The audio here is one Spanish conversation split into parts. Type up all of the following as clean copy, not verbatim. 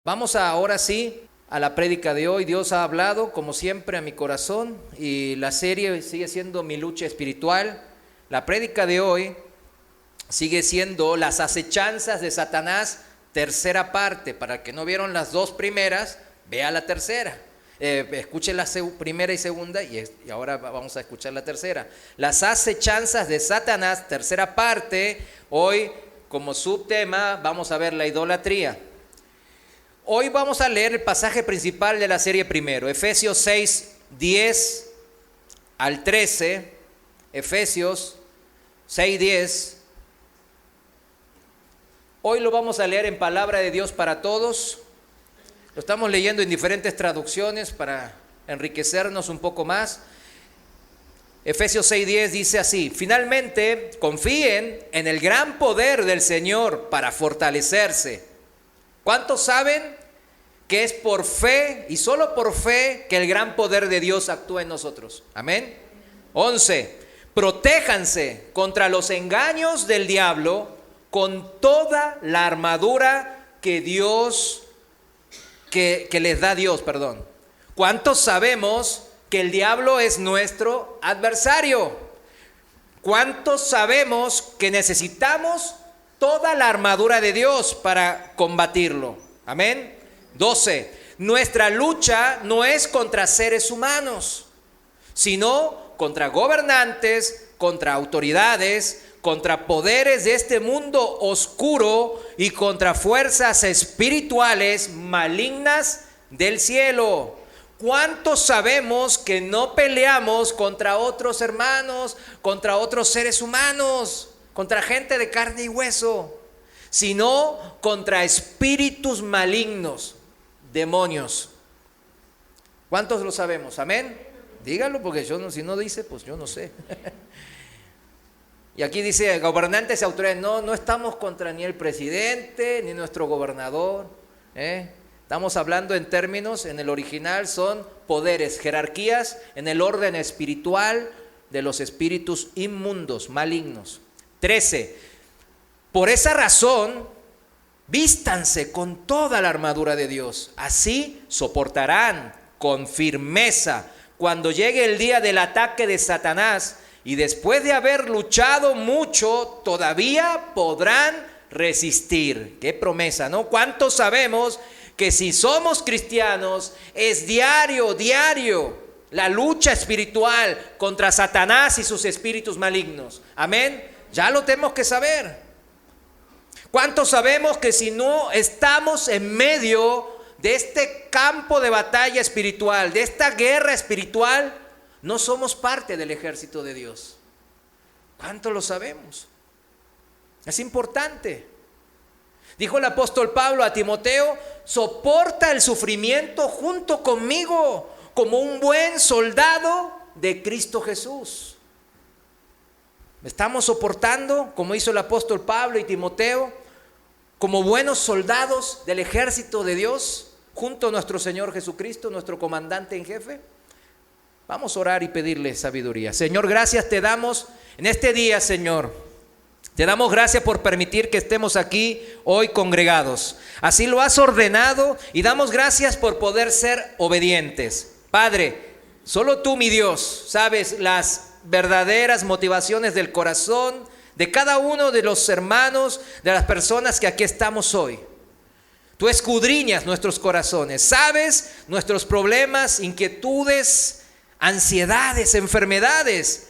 Vamos ahora sí a la prédica de hoy. Dios ha hablado, como siempre, a mi corazón y la serie sigue siendo mi lucha espiritual. La prédica de hoy sigue siendo las acechanzas de Satanás, tercera parte. Para el que no vieron las dos primeras, vea la tercera. Escuche la primera y segunda y ahora vamos a escuchar la tercera. Las acechanzas de Satanás, tercera parte. Hoy, como subtema, vamos a ver la idolatría. Hoy vamos a leer el pasaje principal de la serie primero, Efesios 6, 10 al 13, Efesios 6, 10. Hoy lo vamos a leer en palabra de Dios para todos. Lo estamos leyendo en diferentes traducciones para enriquecernos un poco más. Efesios 6, 10 dice así: finalmente, confíen en el gran poder del Señor para fortalecerse. ¿Cuántos saben que es por fe y solo por fe que el gran poder de Dios actúa en nosotros? Amén. 11. Protéjanse contra los engaños del diablo con toda la armadura que les da Dios, ¿Cuántos sabemos que el diablo es nuestro adversario? ¿Cuántos sabemos que necesitamos toda la armadura de Dios para combatirlo? Amén. 12. Nuestra lucha no es contra seres humanos, sino contra gobernantes, contra autoridades, contra poderes de este mundo oscuro y contra fuerzas espirituales malignas del cielo. ¿Cuántos sabemos que no peleamos contra otros hermanos, contra otros seres humanos, contra gente de carne y hueso, sino contra espíritus malignos, demonios? ¿Cuántos lo sabemos? Amén. Dígalo, porque si no dice, pues yo no sé. Y aquí dice gobernantes y autoridades. No estamos contra ni el presidente ni nuestro gobernador. Estamos hablando en términos, en el original son poderes, jerarquías en el orden espiritual de los espíritus inmundos, malignos. 13. Por esa razón, vístanse con toda la armadura de Dios. Así soportarán con firmeza cuando llegue el día del ataque de Satanás, y después de haber luchado mucho, todavía podrán resistir. ¡Qué promesa!, ¿no? ¿Cuántos sabemos que si somos cristianos es diario la lucha espiritual contra Satanás y sus espíritus malignos? Amén. Ya lo tenemos que saber. ¿Cuántos sabemos que si no estamos en medio de este campo de batalla espiritual, de esta guerra espiritual, no somos parte del ejército de Dios? ¿Cuántos lo sabemos? Es importante. Dijo el apóstol Pablo a Timoteo: soporta el sufrimiento junto conmigo como un buen soldado de Cristo Jesús. ¿Estamos soportando, como hizo el apóstol Pablo y Timoteo, como buenos soldados del ejército de Dios, junto a nuestro Señor Jesucristo, nuestro comandante en jefe? Vamos a orar y pedirle sabiduría. Señor, gracias te damos en este día, Señor. Te damos gracias por permitir que estemos aquí hoy congregados. Así lo has ordenado y damos gracias por poder ser obedientes. Padre, solo tú, mi Dios, sabes las verdaderas motivaciones del corazón de cada uno de los hermanos, de las personas que aquí estamos hoy. Tú escudriñas nuestros corazones, sabes nuestros problemas, inquietudes, ansiedades, enfermedades.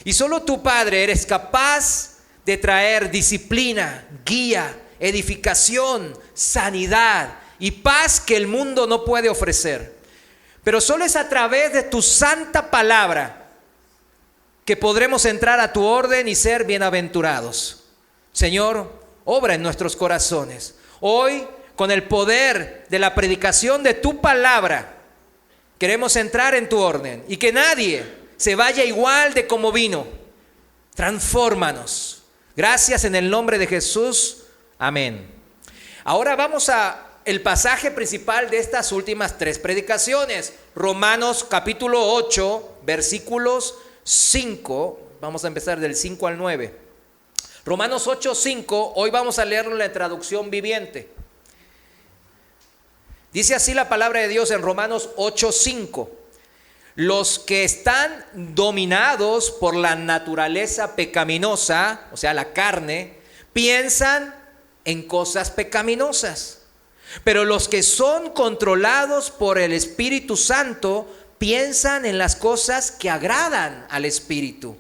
Y solo tú, Padre, eres capaz de traer disciplina, guía, edificación, sanidad y paz que el mundo no puede ofrecer. Pero solo es a través de tu santa palabra que podremos entrar a tu orden y ser bienaventurados. Señor, obra en nuestros corazones. Hoy, con el poder de la predicación de tu palabra, queremos entrar en tu orden y que nadie se vaya igual de como vino. Transfórmanos. Gracias en el nombre de Jesús. Amén. Ahora vamos a el pasaje principal de estas últimas tres predicaciones. Romanos capítulo 8, versículos 5. Vamos a empezar del 5 al 9. Romanos 8, 5. Hoy vamos a leerlo en la traducción viviente. Dice así la palabra de Dios en Romanos 8:5. Los que están dominados por la naturaleza pecaminosa, o sea, la carne, piensan en cosas pecaminosas. Pero los que son controlados por el Espíritu Santo piensan en las cosas que agradan al Espíritu.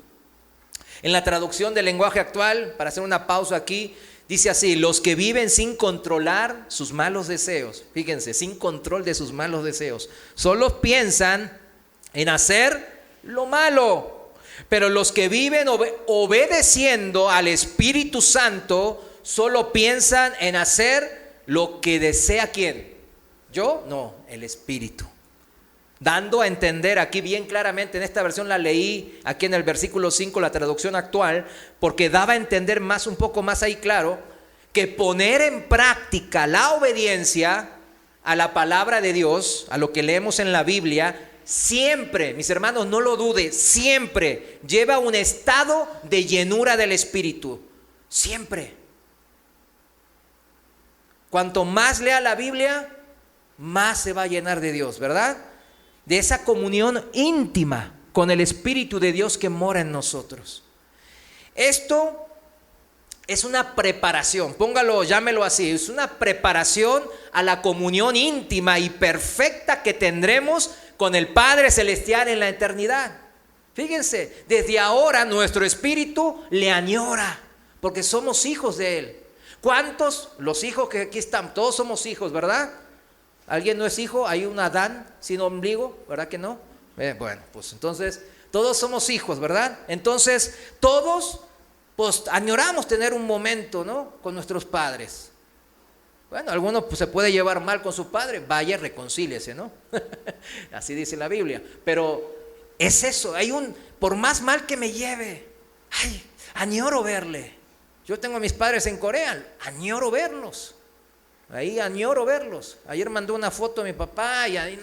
En la traducción del lenguaje actual, para hacer una pausa aquí, dice así: los que viven sin controlar sus malos deseos. Fíjense, sin control de sus malos deseos. Solo piensan en hacer lo malo. Pero los que viven obedeciendo al Espíritu Santo solo piensan en hacer lo que desea ¿quién? ¿Yo? No, el Espíritu. Dando a entender aquí bien claramente, en esta versión la leí aquí en el versículo 5, la traducción actual, porque daba a entender más, un poco más ahí claro, que poner en práctica la obediencia a la palabra de Dios, a lo que leemos en la Biblia, siempre, mis hermanos, no lo dude, siempre lleva un estado de llenura del Espíritu. Siempre. Cuanto más lea la Biblia, más se va a llenar de Dios, ¿verdad? De esa comunión íntima con el Espíritu de Dios que mora en nosotros. Esto es una preparación, póngalo, llámelo así, es una preparación a la comunión íntima y perfecta que tendremos con el Padre Celestial en la eternidad. Fíjense, desde ahora nuestro espíritu le añora, porque somos hijos de Él. ¿Cuántos? Los hijos que aquí están, todos somos hijos, ¿verdad? ¿Alguien no es hijo? ¿Hay un Adán sin ombligo? ¿Verdad que no? Bueno, pues entonces todos somos hijos, ¿verdad? Entonces todos pues añoramos tener un momento, ¿no?, con nuestros padres. Bueno, alguno pues, se puede llevar mal con su padre, vaya, reconcíliese, ¿no? Así dice la Biblia. Pero es eso, por más mal que me lleve, ay, añoro verle. Yo tengo a mis padres en Corea, añoro verlos. Ahí añoro verlos. Ayer mandó una foto a mi papá y ahí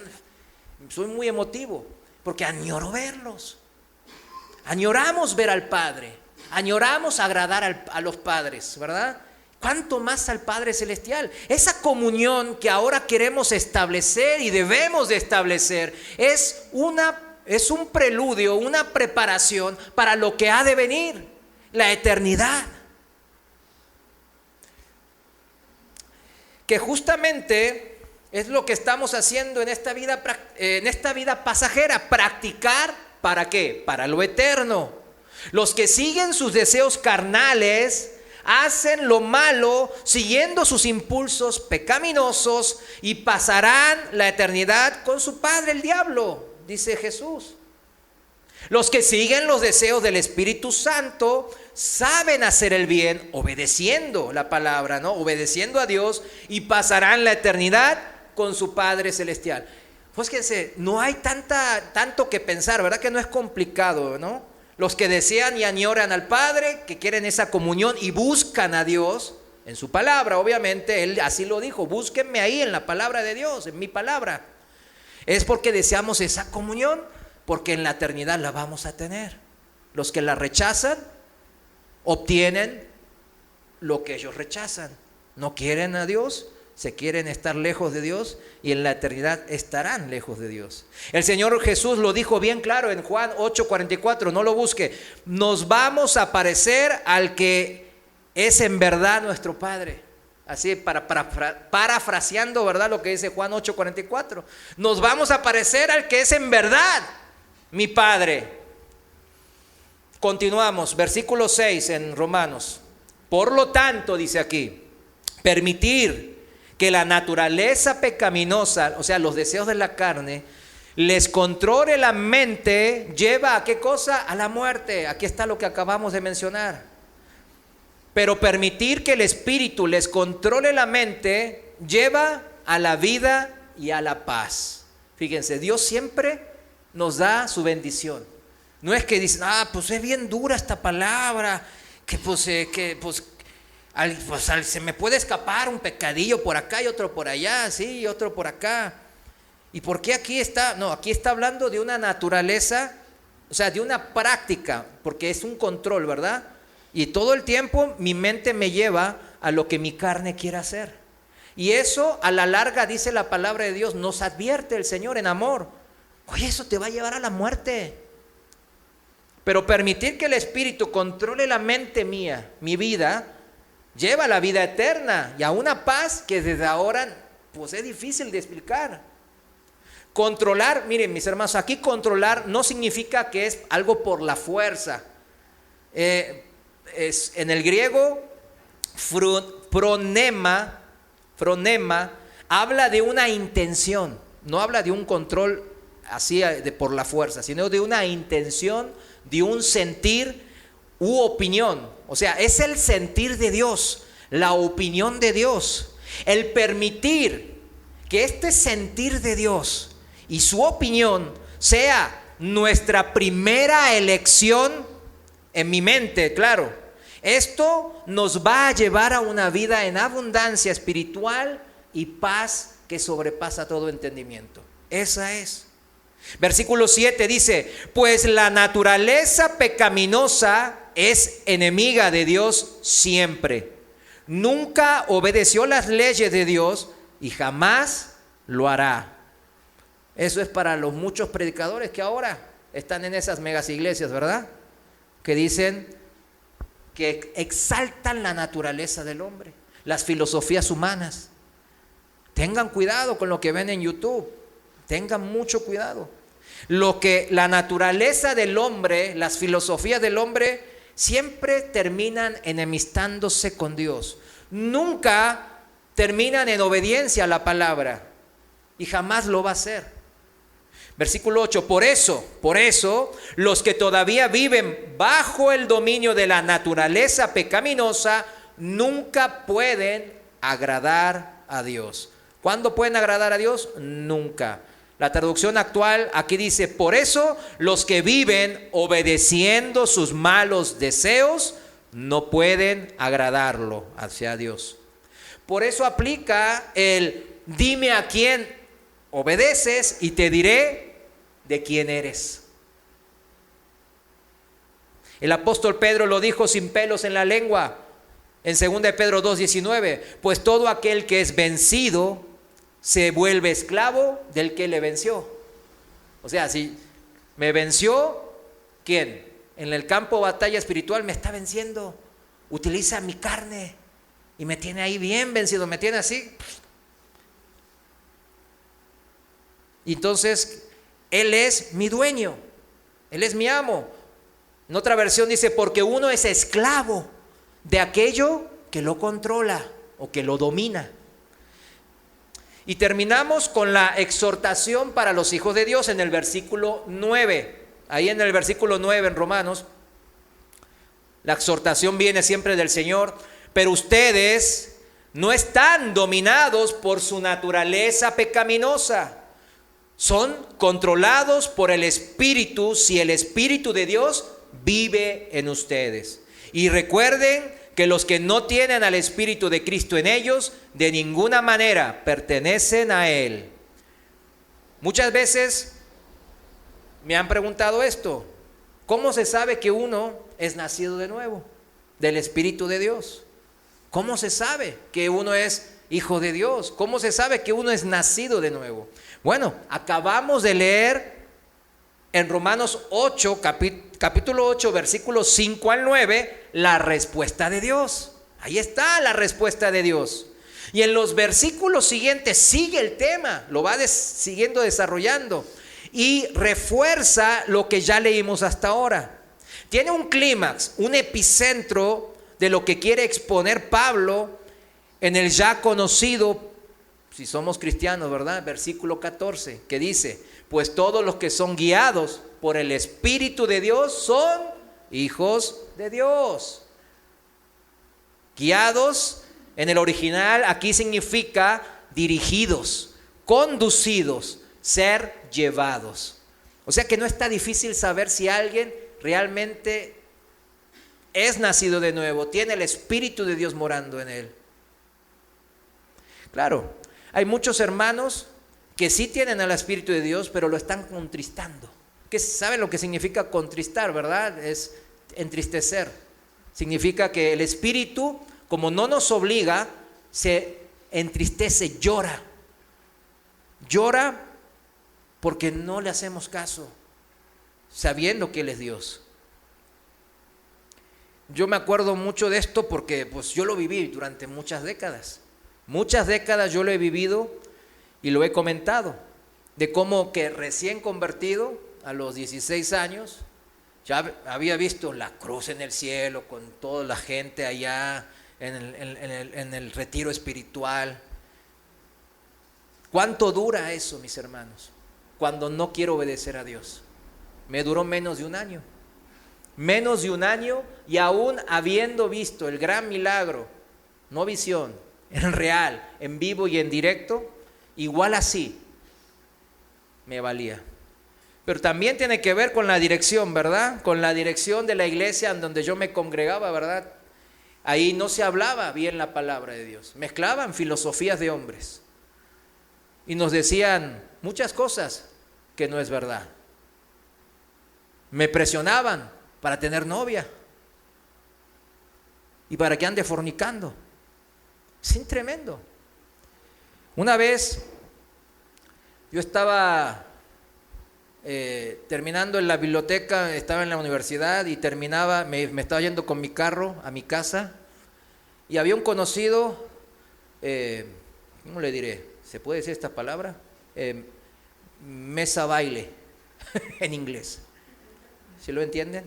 soy muy emotivo, porque añoro verlos. Añoramos ver al Padre, añoramos agradar a los padres, ¿verdad? ¿Cuánto más al Padre Celestial? Esa comunión que ahora queremos establecer y debemos de establecer es un preludio, una preparación para lo que ha de venir, la eternidad. Que justamente es lo que estamos haciendo en esta vida pasajera, practicar, ¿para qué? Para lo eterno. Los que siguen sus deseos carnales hacen lo malo siguiendo sus impulsos pecaminosos y pasarán la eternidad con su padre el diablo, dice Jesús. Los que siguen los deseos del Espíritu Santo saben hacer el bien obedeciendo la palabra, ¿no? Obedeciendo a Dios, y pasarán la eternidad con su Padre Celestial. Pues fíjense, no hay tanto que pensar, ¿verdad? Que no es complicado, ¿no? Los que desean y añoran al Padre, que quieren esa comunión y buscan a Dios en su palabra, obviamente, Él así lo dijo: búsquenme ahí en la palabra de Dios, en mi palabra. Es porque deseamos esa comunión, porque en la eternidad la vamos a tener. Los que la rechazan obtienen lo que ellos rechazan. No quieren a Dios, se quieren estar lejos de Dios, y en la eternidad estarán lejos de Dios. El Señor Jesús lo dijo bien claro en Juan 8:44, no lo busque: nos vamos a parecer al que es en verdad nuestro Padre. Así parafraseando, ¿verdad?, lo que dice Juan 8:44. Nos vamos a parecer al que es en verdad mi Padre. Continuamos, versículo 6 en Romanos. Por lo tanto, dice aquí, permitir que la naturaleza pecaminosa, o sea, los deseos de la carne, les controle la mente, lleva a ¿qué cosa? A la muerte. Aquí está lo que acabamos de mencionar. Pero permitir que el Espíritu les controle la mente lleva a la vida y a la paz. Fíjense, Dios siempre nos da su bendición. No es que dicen: pues es bien dura esta palabra, se me puede escapar un pecadillo por acá y otro por allá, sí, y otro por acá. ¿Y por qué aquí está? No, aquí está hablando de una naturaleza, o sea, de una práctica, porque es un control, ¿verdad? Y todo el tiempo mi mente me lleva a lo que mi carne quiere hacer. Y eso a la larga, dice la palabra de Dios, nos advierte el Señor en amor. Oye, eso te va a llevar a la muerte. Pero permitir que el Espíritu controle la mente mía, mi vida, lleva a la vida eterna y a una paz que desde ahora pues es difícil de explicar. Controlar, miren mis hermanos, aquí controlar no significa que es algo por la fuerza. Es, en el griego, fronema habla de una intención, no habla de un control así por la fuerza, sino de una intención, de un sentir u opinión. O sea, es el sentir de Dios, la opinión de Dios, el permitir que este sentir de Dios y su opinión sea nuestra primera elección en mi mente, claro. Esto nos va a llevar a una vida en abundancia espiritual y paz que sobrepasa todo entendimiento. Esa es. Versículo 7 dice, pues la naturaleza pecaminosa es enemiga de Dios siempre. Nunca obedeció las leyes de Dios y jamás lo hará. Eso es para los muchos predicadores que ahora están en esas megas iglesias, ¿verdad? Que dicen que exaltan la naturaleza del hombre, las filosofías humanas. Tengan cuidado con lo que ven en YouTube, tengan mucho cuidado. Lo que la naturaleza del hombre, las filosofías del hombre, siempre terminan enemistándose con Dios. Nunca terminan en obediencia a la palabra y jamás lo va a hacer. Versículo 8, por eso, los que todavía viven bajo el dominio de la naturaleza pecaminosa nunca pueden agradar a Dios. ¿Cuándo pueden agradar a Dios? Nunca. La traducción actual aquí dice, por eso los que viven obedeciendo sus malos deseos no pueden agradarlo hacia Dios. Por eso aplica el dime a quién obedeces y te diré de quién eres. El apóstol Pedro lo dijo sin pelos en la lengua en 2 de Pedro 2:19, pues todo aquel que es vencido se vuelve esclavo del que le venció. O sea, si me venció, ¿quién? En el campo de batalla espiritual me está venciendo, utiliza mi carne y me tiene ahí bien vencido, me tiene así. Y entonces Él es mi dueño, Él es mi amo. En otra versión dice, porque uno es esclavo de aquello que lo controla o que lo domina. Y terminamos con la exhortación para los hijos de Dios en el versículo 9. Ahí en el versículo 9 en Romanos, la exhortación viene siempre del Señor. Pero ustedes no están dominados por su naturaleza pecaminosa. Son controlados por el Espíritu si el Espíritu de Dios vive en ustedes. Y recuerden que los que no tienen al Espíritu de Cristo en ellos, de ninguna manera pertenecen a Él. Muchas veces me han preguntado esto: ¿cómo se sabe que uno es nacido de nuevo del Espíritu de Dios? ¿Cómo se sabe que uno es hijo de Dios? ¿Cómo se sabe que uno es nacido de nuevo? Bueno, acabamos de leer en Romanos 8, capítulo 8, versículos 5 al 9, la respuesta de Dios. Ahí está la respuesta de Dios. Y en los versículos siguientes sigue el tema, lo va siguiendo desarrollando y refuerza lo que ya leímos hasta ahora. Tiene un clímax, un epicentro de lo que quiere exponer Pablo en el ya conocido, si somos cristianos, ¿verdad? Versículo 14, que dice, pues todos los que son guiados por el Espíritu de Dios son hijos de Dios. Guiados en el original aquí significa dirigidos, conducidos, ser llevados. O sea que no está difícil saber si alguien realmente es nacido de nuevo, tiene el Espíritu de Dios morando en él. Claro, hay muchos hermanos que sí tienen al Espíritu de Dios, pero lo están contristando. ¿Qué saben lo que significa contristar, verdad? Es entristecer. Significa que el Espíritu, como no nos obliga, se entristece, llora. Llora porque no le hacemos caso, sabiendo que Él es Dios. Yo me acuerdo mucho de esto porque pues yo lo viví durante muchas décadas. Muchas décadas yo lo he vivido y lo he comentado, de cómo que recién convertido a los 16 años, ya había visto la cruz en el cielo con toda la gente allá en el retiro espiritual. ¿Cuánto dura eso, mis hermanos? Cuando no quiero obedecer a Dios. Me duró menos de un año. Menos de un año, y aún habiendo visto el gran milagro, no visión, en real, en vivo y en directo, igual así me valía. Pero también tiene que ver con la dirección, ¿verdad? Con la dirección de la iglesia en donde yo me congregaba, ¿verdad? Ahí no se hablaba bien la palabra de Dios. Mezclaban filosofías de hombres y nos decían muchas cosas que no es verdad. Me presionaban para tener novia y para que ande fornicando. Es tremendo. Una vez yo estaba terminando en la biblioteca, estaba en la universidad y terminaba, me estaba yendo con mi carro a mi casa y había un conocido, ¿cómo le diré? ¿Se puede decir esta palabra? Mesa baile en inglés. ¿Sí lo entienden?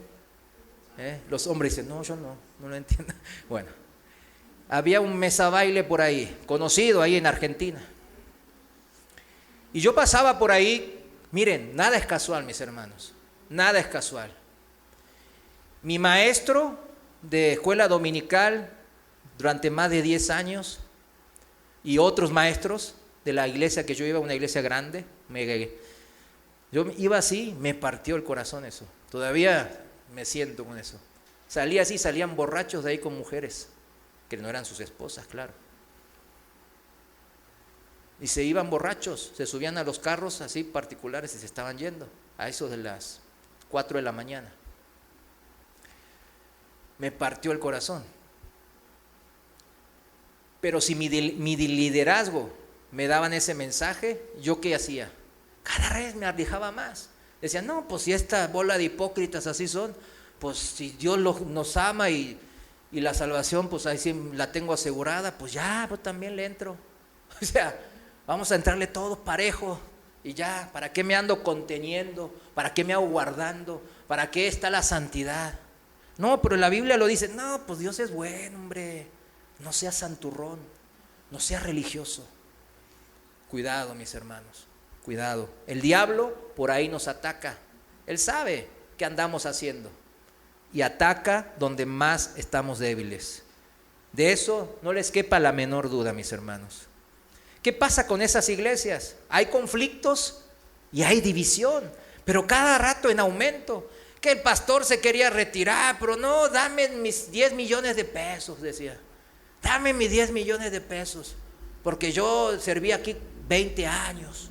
Los hombres dicen, no, yo no lo entiendo. Bueno, había un mesa baile por ahí, conocido ahí en Argentina. Y yo pasaba por ahí, miren, nada es casual, mis hermanos, nada es casual. Mi maestro de escuela dominical durante más de 10 años y otros maestros de la iglesia que yo iba, una iglesia grande, yo iba así, me partió el corazón eso. Todavía me siento con eso. Salía así, salían borrachos de ahí con mujeres, que no eran sus esposas, claro. Y se iban borrachos, se subían a los carros así particulares y se estaban yendo, a eso de las 4 de la mañana. Me partió el corazón. Pero si mi liderazgo me daban ese mensaje, ¿yo qué hacía? Cada vez me ardijaba más. Decían, no, pues si esta bola de hipócritas así son, pues si Dios nos ama y la salvación, pues ahí sí la tengo asegurada, pues ya, pues también le entro. O sea, vamos a entrarle todos parejo y ya, ¿para qué me ando conteniendo? ¿Para qué me hago guardando? ¿Para qué está la santidad? No, pero la Biblia lo dice, no, pues Dios es bueno, hombre, no seas santurrón, no seas religioso. Cuidado, mis hermanos. Cuidado, el diablo por ahí nos ataca. Él sabe qué andamos haciendo y ataca donde más estamos débiles. De eso no les quepa la menor duda, mis hermanos. ¿Qué pasa con esas iglesias? Hay conflictos y hay división, pero cada rato en aumento. Que el pastor se quería retirar, pero no, dame mis 10 millones de pesos, decía. Dame mis 10 millones de pesos, porque yo serví aquí 20 años.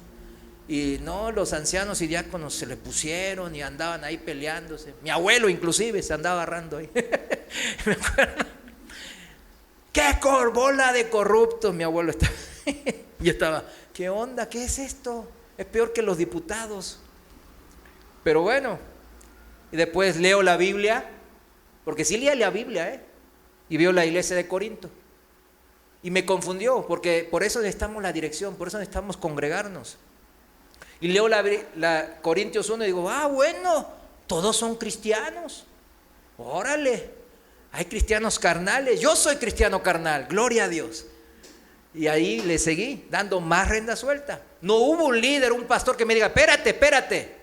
Y no, los ancianos y diáconos se le pusieron y andaban ahí peleándose. Mi abuelo inclusive se andaba agarrando ahí. Me acuerdo. ¡Qué bola de corruptos! Mi abuelo estaba. Yo estaba, ¿qué onda? ¿Qué es esto? Es peor que los diputados. Pero bueno, y después leo la Biblia, porque sí leía la Biblia, y veo la iglesia de Corinto. Y me confundió, porque por eso necesitamos la dirección, por eso necesitamos congregarnos. Y leo la Corintios 1 y digo, bueno, todos son cristianos. Órale, hay cristianos carnales. Yo soy cristiano carnal, gloria a Dios. Y ahí le seguí, dando más rienda suelta. No hubo un líder, un pastor que me diga, espérate.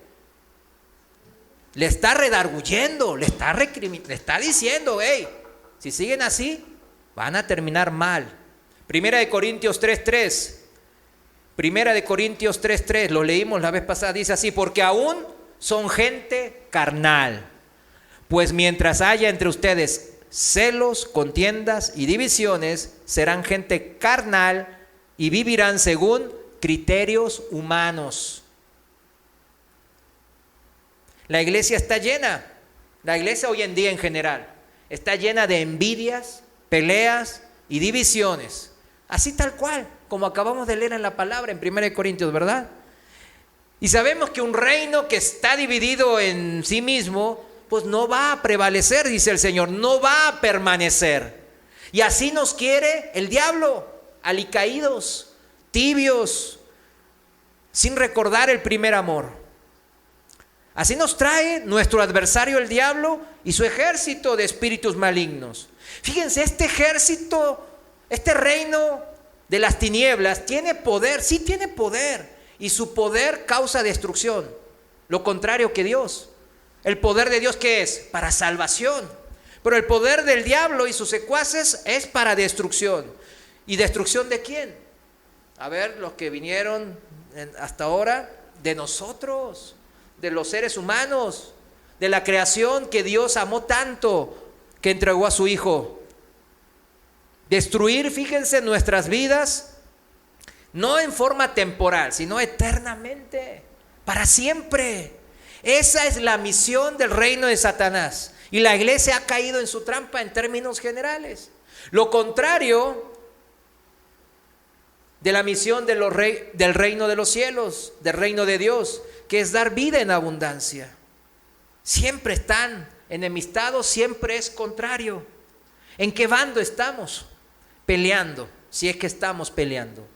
Le está redarguyendo, le está diciendo, hey, si siguen así, van a terminar mal. Primera de Corintios 3:3. Primera de Corintios 3:3, lo leímos la vez pasada, dice así, porque aún son gente carnal, pues mientras haya entre ustedes celos, contiendas y divisiones, serán gente carnal y vivirán según criterios humanos. La iglesia está llena, la iglesia hoy en día en general, está llena de envidias, peleas y divisiones. Así tal cual, como acabamos de leer en la palabra en 1 Corintios, ¿verdad? Y sabemos que un reino que está dividido en sí mismo, pues no va a prevalecer, dice el Señor, no va a permanecer. Y así nos quiere el diablo, alicaídos, tibios, sin recordar el primer amor. Así nos trae nuestro adversario el diablo y su ejército de espíritus malignos. Fíjense, este ejército, este reino de las tinieblas tiene poder, sí tiene poder, y su poder causa destrucción, lo contrario que Dios. El poder de Dios, ¿qué es? Para salvación. Pero el poder del diablo y sus secuaces es para destrucción. ¿Y destrucción de quién? A ver, los que vinieron hasta ahora, de nosotros, de los seres humanos, de la creación que Dios amó tanto, que entregó a su Hijo. Destruir, fíjense, nuestras vidas, no en forma temporal, sino eternamente, para siempre. Esa es la misión del reino de Satanás. Y la iglesia ha caído en su trampa en términos generales. Lo contrario de la misión del reino de los cielos, del reino de Dios, que es dar vida en abundancia. Siempre están enemistados, siempre es contrario. ¿En qué bando estamos? Peleando, si es que estamos peleando.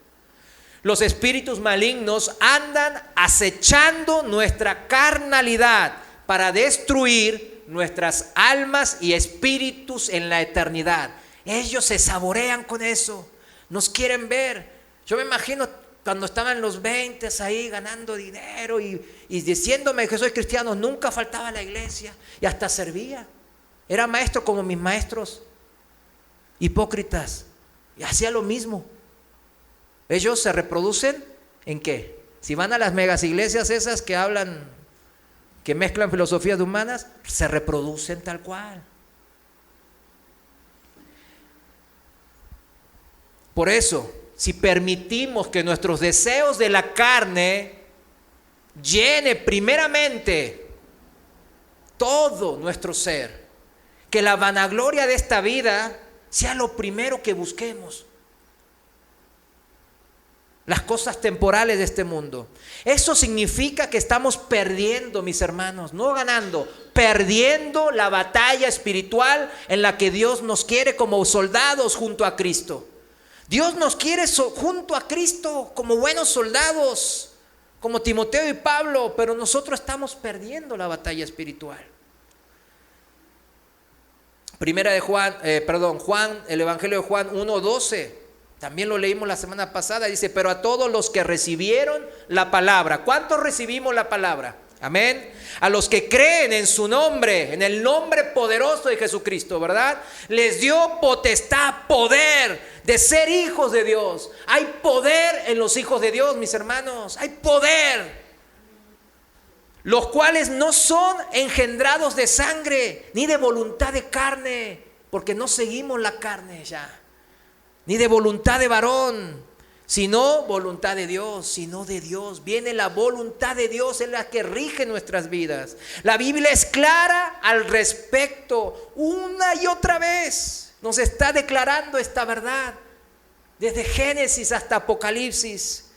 Los espíritus malignos andan acechando nuestra carnalidad para destruir nuestras almas y espíritus en la eternidad. Ellos se saborean con eso, nos quieren ver. Yo me imagino cuando estaban los 20 ahí ganando dinero y diciéndome que soy cristiano, nunca faltaba a la iglesia y hasta servía. Era maestro como mis maestros hipócritas y hacía lo mismo. Ellos se reproducen ¿en qué? Si van a las megas iglesias esas que hablan, que mezclan filosofías humanas, se reproducen tal cual. Por eso, si permitimos que nuestros deseos de la carne llene primeramente todo nuestro ser, que la vanagloria de esta vida sea lo primero que busquemos, las cosas temporales de este mundo. Eso significa que estamos perdiendo, mis hermanos, no ganando, perdiendo la batalla espiritual en la que Dios nos quiere como soldados junto a Cristo. Dios nos quiere junto a Cristo como buenos soldados, como Timoteo y Pablo, pero nosotros estamos perdiendo la batalla espiritual. Juan, el Evangelio de Juan 1:12, también lo leímos la semana pasada, dice, pero a todos los que recibieron la palabra. ¿Cuántos recibimos la palabra? Amén. A los que creen en su nombre, en el nombre poderoso de Jesucristo, ¿verdad? Les dio potestad, poder de ser hijos de Dios. Hay poder en los hijos de Dios, mis hermanos. Hay poder. Los cuales no son engendrados de sangre, ni de voluntad de carne, porque no seguimos la carne ya, ni de voluntad de varón, sino voluntad de Dios, sino de Dios. Viene la voluntad de Dios en la que rige nuestras vidas. La Biblia es clara al respecto, una y otra vez nos está declarando esta verdad, desde Génesis hasta Apocalipsis.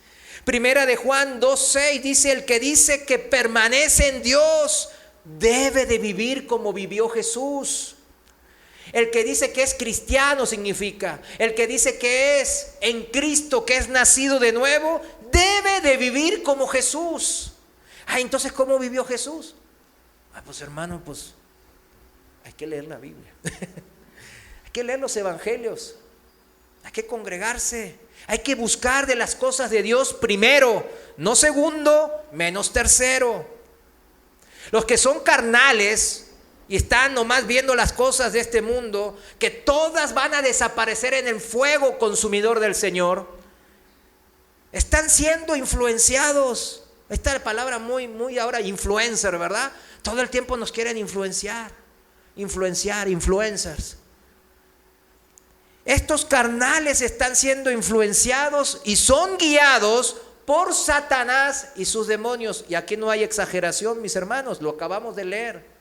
Primera de Juan 2:6 dice, el que dice que permanece en Dios debe de vivir como vivió Jesús. El que dice que es cristiano significa, el que dice que es en Cristo, que es nacido de nuevo, debe de vivir como Jesús. Entonces, ¿cómo vivió Jesús? Pues hermano, pues hay que leer la Biblia. Hay que leer los evangelios. Hay que congregarse. Hay que buscar de las cosas de Dios primero, no segundo, menos tercero. Los que son carnales y están nomás viendo las cosas de este mundo, que todas van a desaparecer en el fuego consumidor del Señor, están siendo influenciados. Esta es la palabra muy ahora, influencer, ¿verdad? Todo el tiempo nos quieren influencers. Estos carnales están siendo influenciados y son guiados por Satanás y sus demonios. Y aquí no hay exageración, mis hermanos, lo acabamos de leer.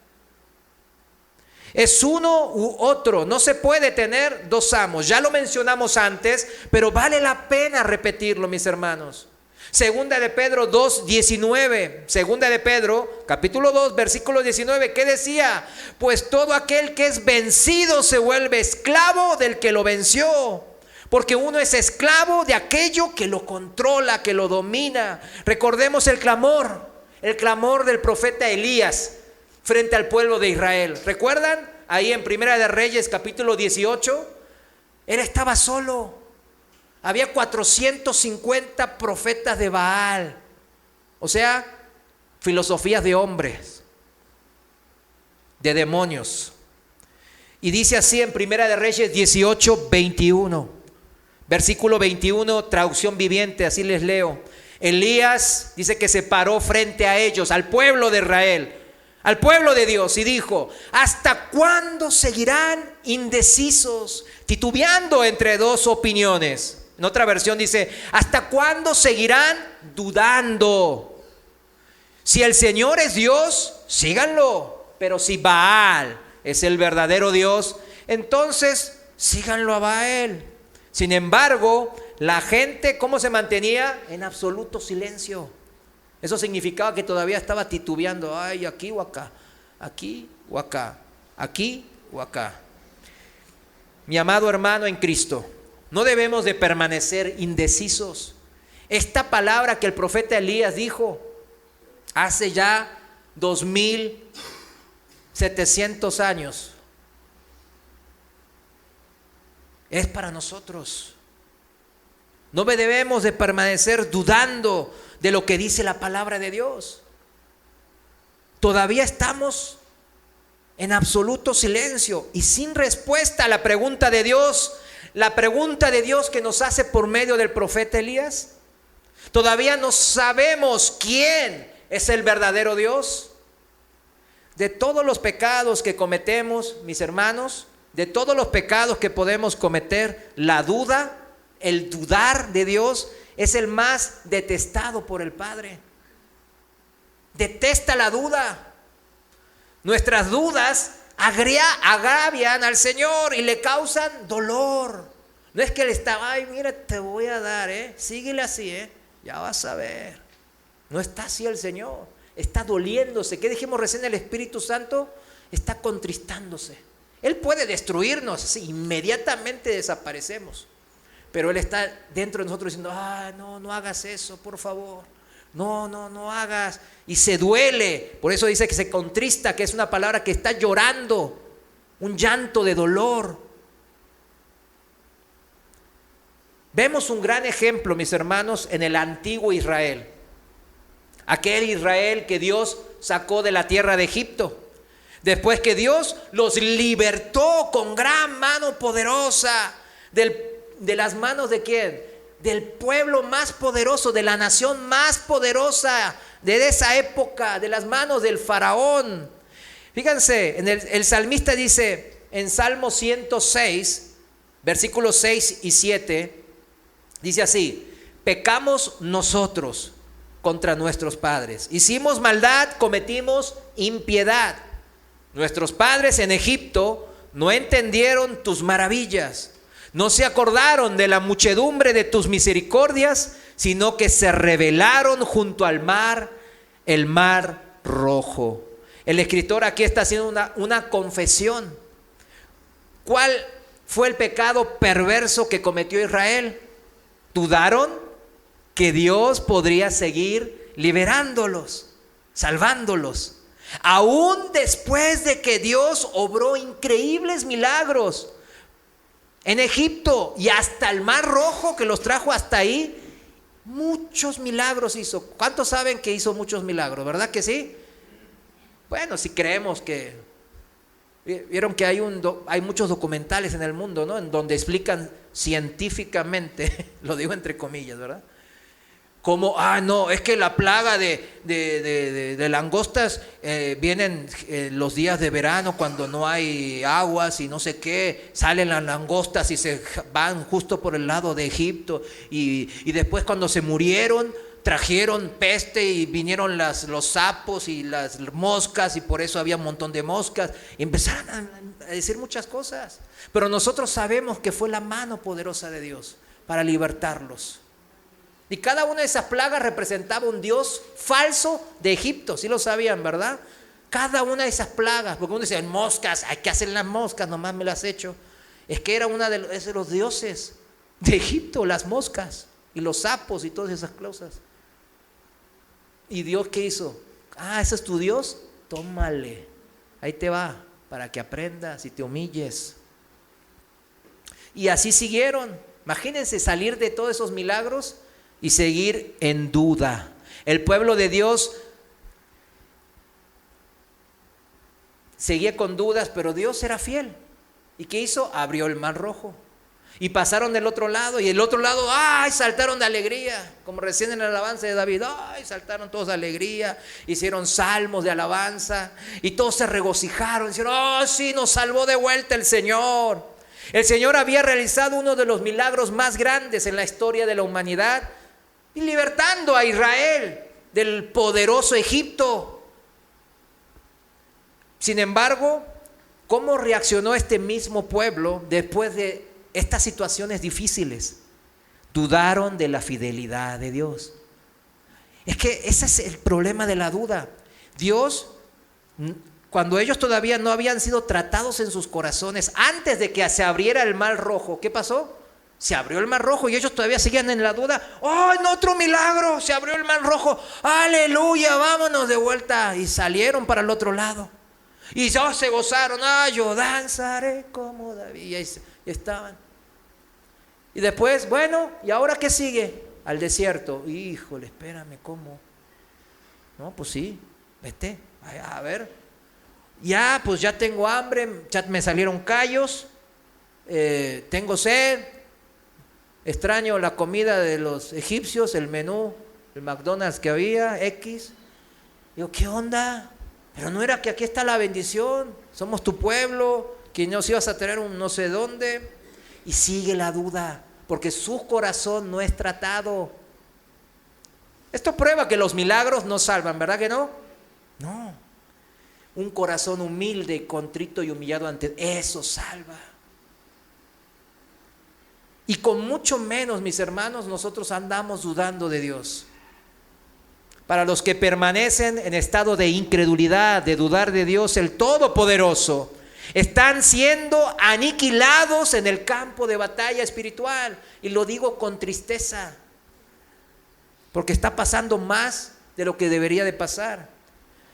Es uno u otro. No se puede tener dos amos. Ya lo mencionamos antes, pero vale la pena repetirlo, mis hermanos. Segunda de Pedro 2:19. Segunda de Pedro, capítulo 2, versículo 19. ¿Qué decía? Pues todo aquel que es vencido se vuelve esclavo del que lo venció. Porque uno es esclavo de aquello que lo controla, que lo domina. Recordemos el clamor del profeta Elías frente al pueblo de Israel. ¿Recuerdan? Ahí en Primera de Reyes, capítulo 18. Él estaba solo. Había 450 profetas de Baal. O sea, filosofías de hombres, de demonios. Y dice así en Primera de Reyes 18:21. Versículo 21, traducción viviente, así les leo. Elías dice que se paró frente a ellos, al pueblo de Israel, al pueblo de Dios, y dijo: ¿hasta cuándo seguirán indecisos, titubeando entre dos opiniones? En otra versión dice: ¿hasta cuándo seguirán dudando? Si el Señor es Dios, síganlo, pero si Baal es el verdadero Dios, entonces síganlo a Baal. Sin embargo, la gente, ¿cómo se mantenía? En absoluto silencio. Eso significaba que todavía estaba titubeando. Ay, aquí o acá, aquí o acá, aquí o acá. Mi amado hermano en Cristo, no debemos de permanecer indecisos. Esta palabra que el profeta Elías dijo hace ya 2700 años es para nosotros. No debemos de permanecer dudando de lo que dice la palabra de Dios. Todavía estamos en absoluto silencio y sin respuesta a la pregunta de Dios. La pregunta de Dios que nos hace por medio del profeta Elías. Todavía no sabemos quién es el verdadero Dios. De todos los pecados que cometemos, mis hermanos, de todos los pecados que podemos cometer, la duda, el dudar de Dios es el más detestado por el Padre. Detesta la duda. Nuestras dudas agravian al Señor y le causan dolor. No es que le está: ay, mira, te voy a dar, síguele así, ya vas a ver. No está así el Señor. Está doliéndose. ¿Qué dijimos recién? El Espíritu Santo está contristándose. Él puede destruirnos, sí, inmediatamente desaparecemos. Pero Él está dentro de nosotros diciendo: no hagas eso, por favor. No hagas. Y se duele. Por eso dice que se contrista, que es una palabra que está llorando, un llanto de dolor. Vemos un gran ejemplo, mis hermanos, en el antiguo Israel. Aquel Israel que Dios sacó de la tierra de Egipto. Después que Dios los libertó con gran mano poderosa de las manos ¿de quién? Del pueblo más poderoso, de la nación más poderosa de esa época, de las manos del faraón. Fíjense, el salmista dice en Salmo 106, versículos 6 y 7, dice así: pecamos nosotros contra nuestros padres, hicimos maldad, cometimos impiedad. Nuestros padres en Egipto no entendieron tus maravillas, no se acordaron de la muchedumbre de tus misericordias, sino que se rebelaron junto al mar, el mar rojo. El escritor aquí está haciendo una confesión. ¿Cuál fue el pecado perverso que cometió Israel? Dudaron que Dios podría seguir liberándolos, salvándolos. Aún después de que Dios obró increíbles milagros en Egipto y hasta el Mar Rojo, que los trajo hasta ahí, muchos milagros hizo. ¿Cuántos saben que hizo muchos milagros? ¿Verdad que sí? Bueno, si creemos que... Vieron que hay muchos documentales en el mundo, ¿no? En donde explican científicamente, lo digo entre comillas, ¿verdad? Como, no, es que la plaga de langostas vienen los días de verano cuando no hay aguas y no sé qué, salen las langostas y se van justo por el lado de Egipto y después cuando se murieron trajeron peste y vinieron los sapos y las moscas, y por eso había un montón de moscas. Y empezaron a decir muchas cosas. Pero nosotros sabemos que fue la mano poderosa de Dios para libertarlos. Y cada una de esas plagas representaba un dios falso de Egipto. Sí lo sabían, ¿verdad? Cada una de esas plagas, porque uno dice, moscas, hay que hacer las moscas, nomás me las he hecho. Es que era una de los dioses de Egipto, las moscas y los sapos y todas esas cosas. ¿Y Dios qué hizo? ¿Ese es tu Dios? Tómale, ahí te va, para que aprendas y te humilles. Y así siguieron. Imagínense salir de todos esos milagros y seguir en duda. El pueblo de Dios seguía con dudas, pero Dios era fiel. ¿Y qué hizo? Abrió el mar rojo. Y pasaron del otro lado, y el otro lado, ¡ay!, saltaron de alegría, como recién en la alabanza de David, ¡ay!, saltaron todos de alegría, hicieron salmos de alabanza, y todos se regocijaron, dijeron, ¡oh, sí, nos salvó de vuelta el Señor! El Señor había realizado uno de los milagros más grandes en la historia de la humanidad, y libertando a Israel del poderoso Egipto. Sin embargo, ¿cómo reaccionó este mismo pueblo después de estas situaciones difíciles? Dudaron de la fidelidad de Dios. Es que ese es el problema de la duda. Dios, cuando ellos todavía no habían sido tratados en sus corazones, antes de que se abriera el mar rojo, ¿qué pasó? Se abrió el mar rojo y ellos todavía seguían en la duda. ¡Oh, en otro milagro! Se abrió el mar rojo. ¡Aleluya! Vámonos de vuelta. Y salieron para el otro lado. Y ya se gozaron. Yo danzaré como David. Y ahí estaban. Y después, bueno, ¿y ahora qué sigue? Al desierto. Híjole, espérame, ¿cómo? No, pues sí, vete, a ver. Ya, pues ya tengo hambre, ya me salieron callos, tengo sed, extraño la comida de los egipcios, el menú, el McDonald's que había, X. Digo, ¿qué onda? Pero no era que aquí está la bendición, somos tu pueblo, que nos ibas a tener un no sé dónde. Y sigue la duda, porque su corazón no es tratado. Esto prueba que los milagros no salvan, ¿verdad que no? No. Un corazón humilde, contrito y humillado ante eso salva. Y con mucho menos, mis hermanos, nosotros andamos dudando de Dios. Para los que permanecen en estado de incredulidad, de dudar de Dios, el Todopoderoso, están siendo aniquilados en el campo de batalla espiritual. Y lo digo con tristeza, porque está pasando más de lo que debería de pasar.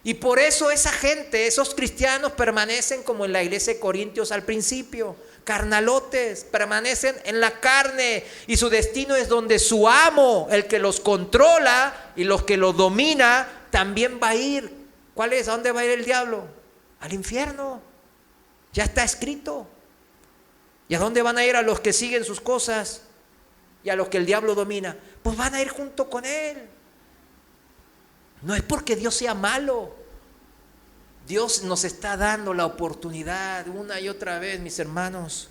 Y por eso esa gente, esos cristianos permanecen como en la iglesia de Corintios al principio, carnalotes, permanecen en la carne, y su destino es donde su amo, el que los controla y los que los domina, también va a ir. ¿Cuál es? ¿A dónde va a ir el diablo? Al infierno. Ya está escrito. ¿Y a dónde van a ir a los que siguen sus cosas y a los que el diablo domina? Pues van a ir junto con él. No es porque Dios sea malo. Dios nos está dando la oportunidad una y otra vez, mis hermanos.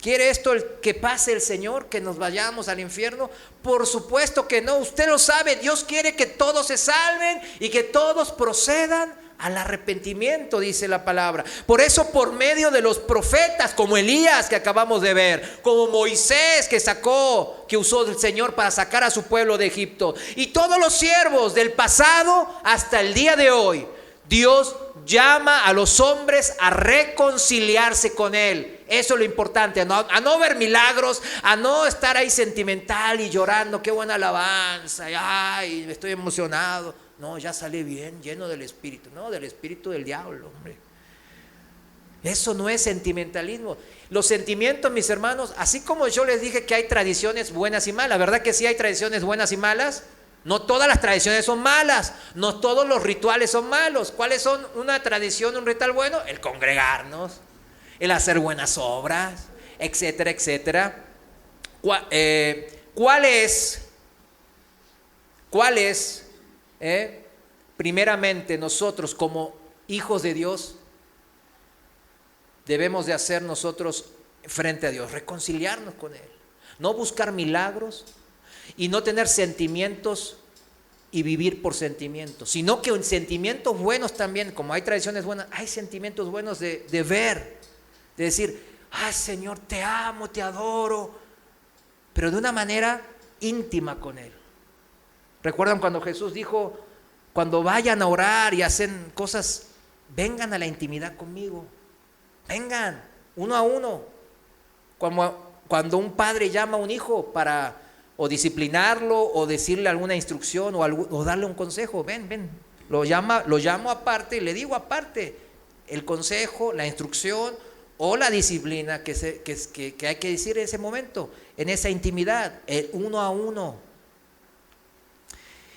¿Quiere esto que pase el Señor, que nos vayamos al infierno? Por supuesto que no, usted lo sabe. Dios quiere que todos se salven y que todos procedan al arrepentimiento, dice la palabra. Por eso, por medio de los profetas, como Elías que acabamos de ver, como Moisés que usó el Señor para sacar a su pueblo de Egipto, y todos los siervos del pasado hasta el día de hoy, Dios llama a los hombres a reconciliarse con Él. Eso es lo importante, a no ver milagros, a no estar ahí sentimental y llorando, qué buena alabanza, ay, estoy emocionado. No, ya salí bien, lleno del Espíritu. No, del Espíritu del diablo, hombre. Eso no es sentimentalismo. Los sentimientos, mis hermanos, así como yo les dije que hay tradiciones buenas y malas, ¿verdad que sí hay tradiciones buenas y malas? No todas las tradiciones son malas, no todos los rituales son malos. ¿Cuáles son una tradición, un ritual bueno? El congregarnos, el hacer buenas obras, etcétera, etcétera. ¿Cuál es? Primeramente, nosotros como hijos de Dios debemos de hacer nosotros frente a Dios, reconciliarnos con Él, no buscar milagros. y no tener sentimientos y vivir por sentimientos, sino que sentimientos buenos también, como hay tradiciones buenas, hay sentimientos buenos de ver, de decir, ay Señor, te amo, te adoro, pero de una manera íntima con Él. ¿Recuerdan cuando Jesús dijo, cuando vayan a orar y hacen cosas, vengan a la intimidad conmigo, vengan, uno a uno? Cuando un padre llama a un hijo para o disciplinarlo o decirle alguna instrucción o darle un consejo, ven, lo llamo aparte y le digo aparte el consejo, la instrucción o la disciplina que hay que decir en ese momento, en esa intimidad, el uno a uno.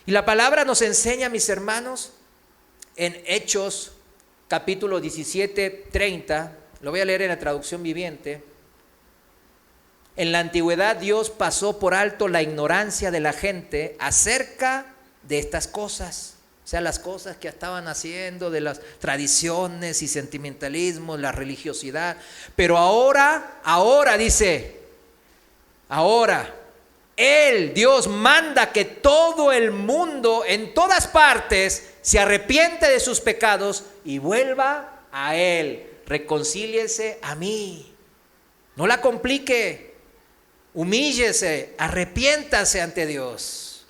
Y la palabra nos enseña, mis hermanos, en Hechos capítulo 17, 30, lo voy a leer en la traducción viviente. En la antigüedad Dios pasó por alto la ignorancia de la gente acerca de estas cosas. O sea, las cosas que estaban haciendo, de las tradiciones y sentimentalismos, la religiosidad. Pero ahora dice, ahora Él, Dios, manda que todo el mundo en todas partes se arrepiente de sus pecados y vuelva a Él. Reconcíliese a mí. No la complique. Humíllese, arrepiéntase ante Dios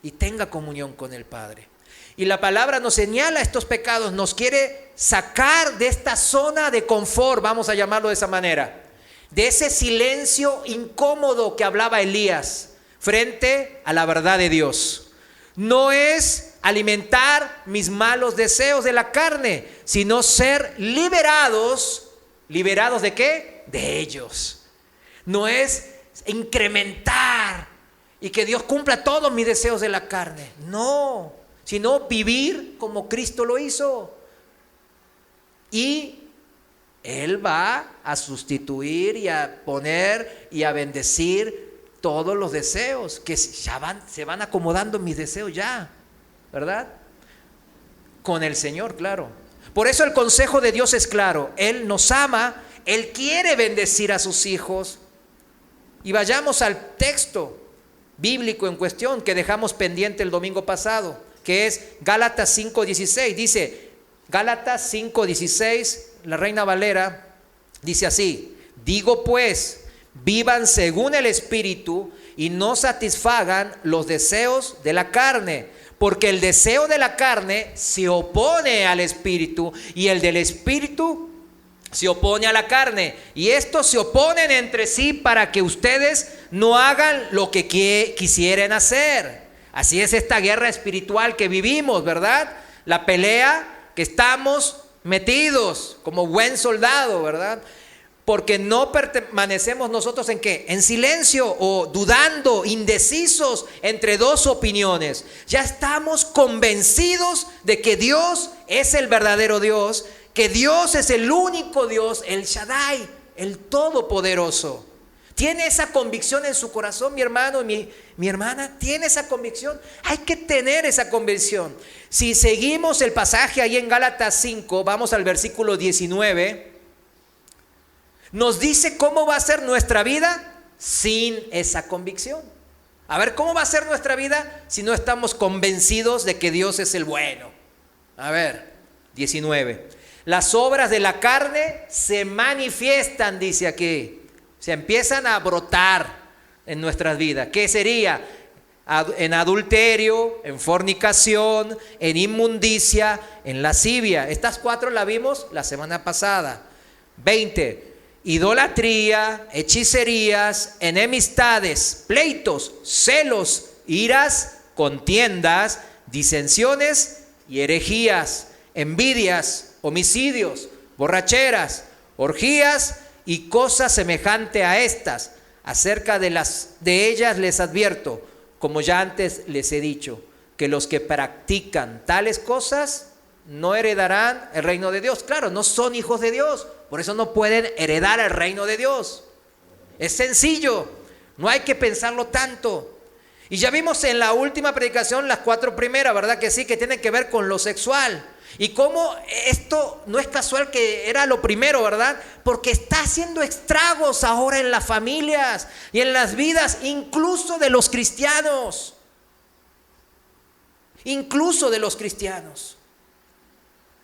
y tenga comunión con el Padre. Y la palabra nos señala estos pecados, nos quiere sacar de esta zona de confort, vamos a llamarlo de esa manera, de ese silencio incómodo que hablaba Elías frente a la verdad de Dios. No es alimentar mis malos deseos de la carne, sino ser liberados. ¿Liberados de qué? De ellos. No es incrementar y que Dios cumpla todos mis deseos de la carne. No, sino vivir como Cristo lo hizo. Y Él va a sustituir y a poner y a bendecir todos los deseos que ya se van acomodando en mis deseos ya, ¿verdad? Con el Señor, claro. Por eso el consejo de Dios es claro. Él nos ama, Él quiere bendecir a sus hijos. Y vayamos al texto bíblico en cuestión que dejamos pendiente el domingo pasado, que es Gálatas 5:16. Dice, Gálatas 5:16, la Reina Valera, dice así: digo pues, vivan según el Espíritu y no satisfagan los deseos de la carne, porque el deseo de la carne se opone al Espíritu y el del Espíritu se opone a la carne, y estos se oponen entre sí para que ustedes no hagan lo que quisieren hacer. Así es esta guerra espiritual que vivimos, ¿verdad? La pelea que estamos metidos como buen soldado, ¿verdad? Porque no permanecemos nosotros ¿en qué? En silencio o dudando, indecisos entre dos opiniones. Ya estamos convencidos de que Dios es el verdadero Dios, que Dios es el único Dios, el Shaddai, el Todopoderoso. ¿Tiene esa convicción en su corazón, mi hermano y mi hermana? ¿Tiene esa convicción? Hay que tener esa convicción. Si seguimos el pasaje ahí en Gálatas 5, vamos al versículo 19, nos dice cómo va a ser nuestra vida sin esa convicción. A ver, ¿cómo va a ser nuestra vida si no estamos convencidos de que Dios es el bueno? A ver, 19. Las obras de la carne se manifiestan, dice aquí, se empiezan a brotar en nuestras vidas. ¿Qué sería? En adulterio, en fornicación, en inmundicia, en lascivia. Estas 4 las vimos la semana pasada. 20. Idolatría, hechicerías, enemistades, pleitos, celos, iras, contiendas, disensiones y herejías, envidias, homicidios, borracheras, orgías y cosas semejantes a estas. Acerca de ellas les advierto, como ya antes les he dicho, que los que practican tales cosas no heredarán el reino de Dios. Claro, no son hijos de Dios, por eso no pueden heredar el reino de Dios. Es sencillo, no hay que pensarlo tanto. Y ya vimos en la última predicación las 4 primeras, ¿verdad? Que sí, que tienen que ver con lo sexual. Y cómo esto no es casual que era lo primero, ¿verdad? Porque está haciendo estragos ahora en las familias y en las vidas, incluso de los cristianos. Incluso de los cristianos.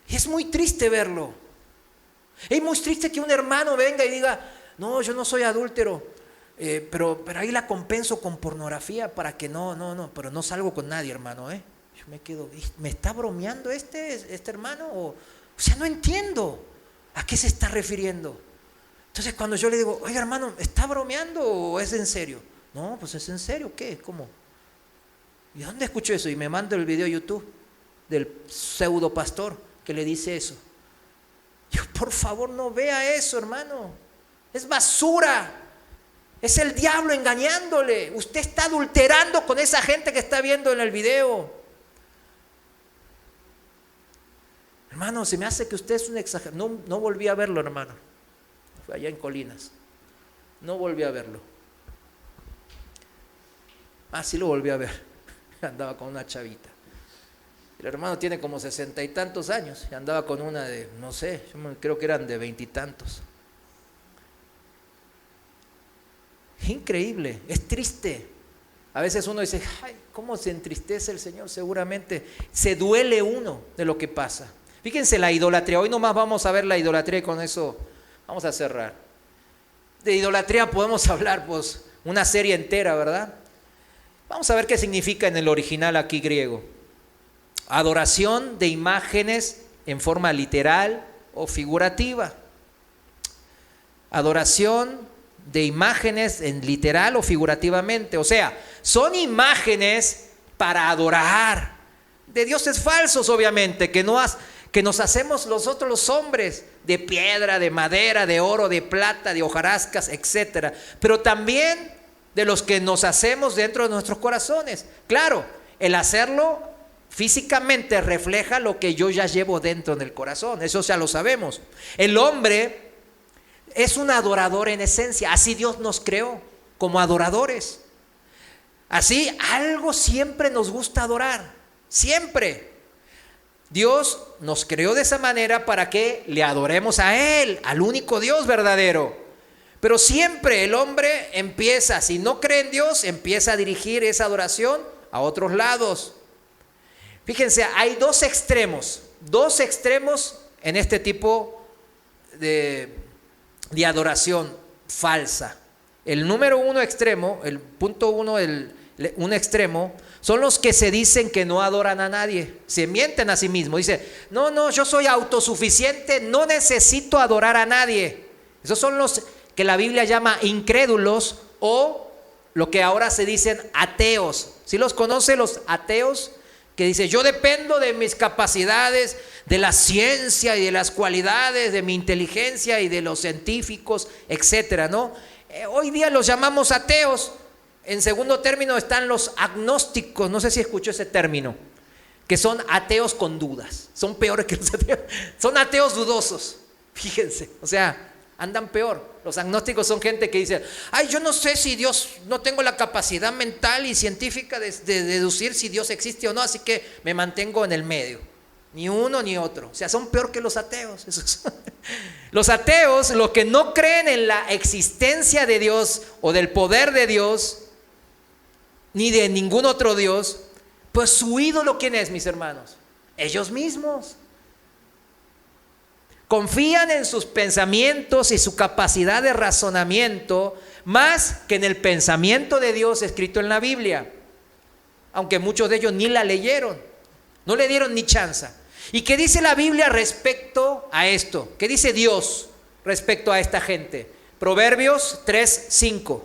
Y es muy triste verlo. Es muy triste que un hermano venga y diga, no, yo no soy adúltero, pero ahí la compenso con pornografía para que pero no salgo con nadie, hermano, Yo me quedo, ¿me está bromeando este hermano? O sea, no entiendo a qué se está refiriendo. Entonces cuando yo le digo, oiga hermano, ¿está bromeando o es en serio? No, pues es en serio, ¿qué? ¿Cómo? ¿Y dónde escucho eso? Y me manda el video a YouTube del pseudo pastor que le dice eso. Yo, por favor, no vea eso, hermano. Es basura. Es el diablo engañándole. Usted está adulterando con esa gente que está viendo en el video. Hermano, se me hace que usted es un exagerado. No volví a verlo, hermano. Fue allá en Colinas. No volví a verlo. Sí lo volví a ver. Andaba con una chavita. El hermano tiene como 60 y tantos años y andaba con una de, no sé, yo creo que eran de 20 y tantos. Increíble, es triste. A veces uno dice, ay, ¿cómo se entristece el Señor? Seguramente se duele uno de lo que pasa. Fíjense la idolatría. Hoy nomás vamos a ver la idolatría y con eso vamos a cerrar. De idolatría podemos hablar pues una serie entera, ¿verdad? Vamos a ver qué significa en el original aquí griego. Adoración de imágenes en forma literal o figurativa. Adoración de imágenes en literal o figurativamente. O sea, son imágenes para adorar. De dioses falsos, obviamente, que nos hacemos nosotros los hombres, de piedra, de madera, de oro, de plata, de hojarascas, etc. Pero también de los que nos hacemos dentro de nuestros corazones. Claro, el hacerlo físicamente refleja lo que yo ya llevo dentro del corazón, eso ya lo sabemos. El hombre es un adorador en esencia, así Dios nos creó como adoradores. Así algo siempre nos gusta adorar, siempre. Dios nos creó de esa manera para que le adoremos a Él, al único Dios verdadero. Pero siempre el hombre empieza, si no cree en Dios, empieza a dirigir esa adoración a otros lados. Fíjense, hay dos extremos en este tipo de adoración falsa. El número uno extremo, el punto uno, un extremo, son los que se dicen que no adoran a nadie, se mienten a sí mismos, dicen, no, yo soy autosuficiente, no necesito adorar a nadie. Esos son los que la Biblia llama incrédulos o lo que ahora se dicen ateos. ¿Sí los conoce los ateos? Que dice, yo dependo de mis capacidades, de la ciencia y de las cualidades, de mi inteligencia y de los científicos, etcétera, ¿no? Hoy día los llamamos ateos. En segundo término están los agnósticos, no sé si escuchó ese término, que son ateos con dudas. Son peores que los ateos, son ateos dudosos, fíjense, o sea, andan peor. Los agnósticos son gente que dice, ay, yo no sé si Dios, no tengo la capacidad mental y científica de deducir si Dios existe o no, así que me mantengo en el medio. Ni uno ni otro. O sea, son peor que los ateos. Los ateos, los que no creen en la existencia de Dios o del poder de Dios, ni de ningún otro Dios, pues su ídolo, ¿quién es, mis hermanos? Ellos mismos. Confían en sus pensamientos y su capacidad de razonamiento más que en el pensamiento de Dios escrito en la Biblia, aunque muchos de ellos ni la leyeron, no le dieron ni chance. ¿Y qué dice la Biblia respecto a esto? ¿Qué dice Dios respecto a esta gente? Proverbios 3:5.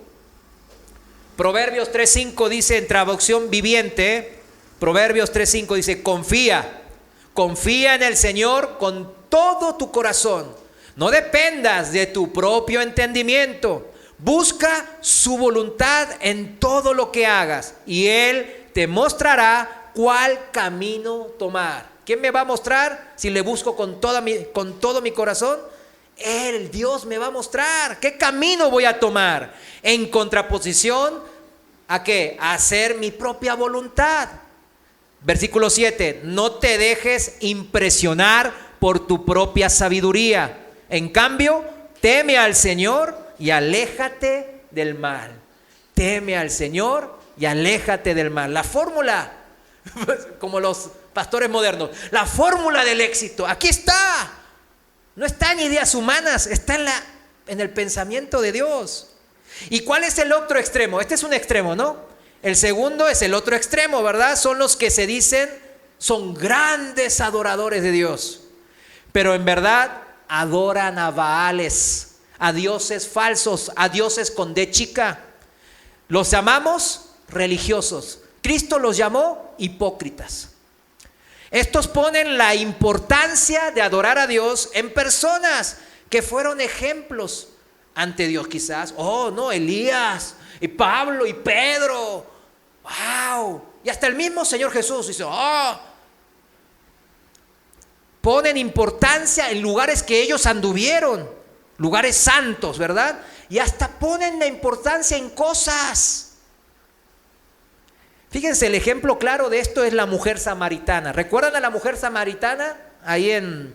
Proverbios 3:5 dice en traducción viviente, Proverbios 3:5 dice, confía en el Señor con todo tu corazón, no dependas de tu propio entendimiento, busca su voluntad en todo lo que hagas y Él te mostrará cuál camino tomar. ¿Quién me va a mostrar? Si le busco con todo mi corazón, Dios me va a mostrar qué camino voy a tomar, en contraposición ¿A qué? A hacer mi propia voluntad. Versículo 7, no te dejes impresionar por tu propia sabiduría. En cambio, teme al Señor y aléjate del mal. Teme al Señor y aléjate del mal. La fórmula, como los pastores modernos, la fórmula del éxito, aquí está. No está en ideas humanas, está en el pensamiento de Dios. ¿Y cuál es el otro extremo? Este es un extremo, ¿no? El segundo es el otro extremo, ¿verdad? Son los que se dicen son grandes adoradores de Dios, pero en verdad adoran a Baales, a dioses falsos, a dioses con D chica. Los llamamos religiosos. Cristo los llamó hipócritas. Estos ponen la importancia de adorar a Dios en personas que fueron ejemplos ante Dios quizás. Oh, no, Elías y Pablo y Pedro. ¡Wow! Y hasta el mismo Señor Jesús dice, ¡oh! Ponen importancia en lugares que ellos anduvieron, lugares santos, ¿verdad? Y hasta ponen la importancia en cosas. Fíjense, el ejemplo claro de esto es la mujer samaritana. ¿Recuerdan a la mujer samaritana? Ahí en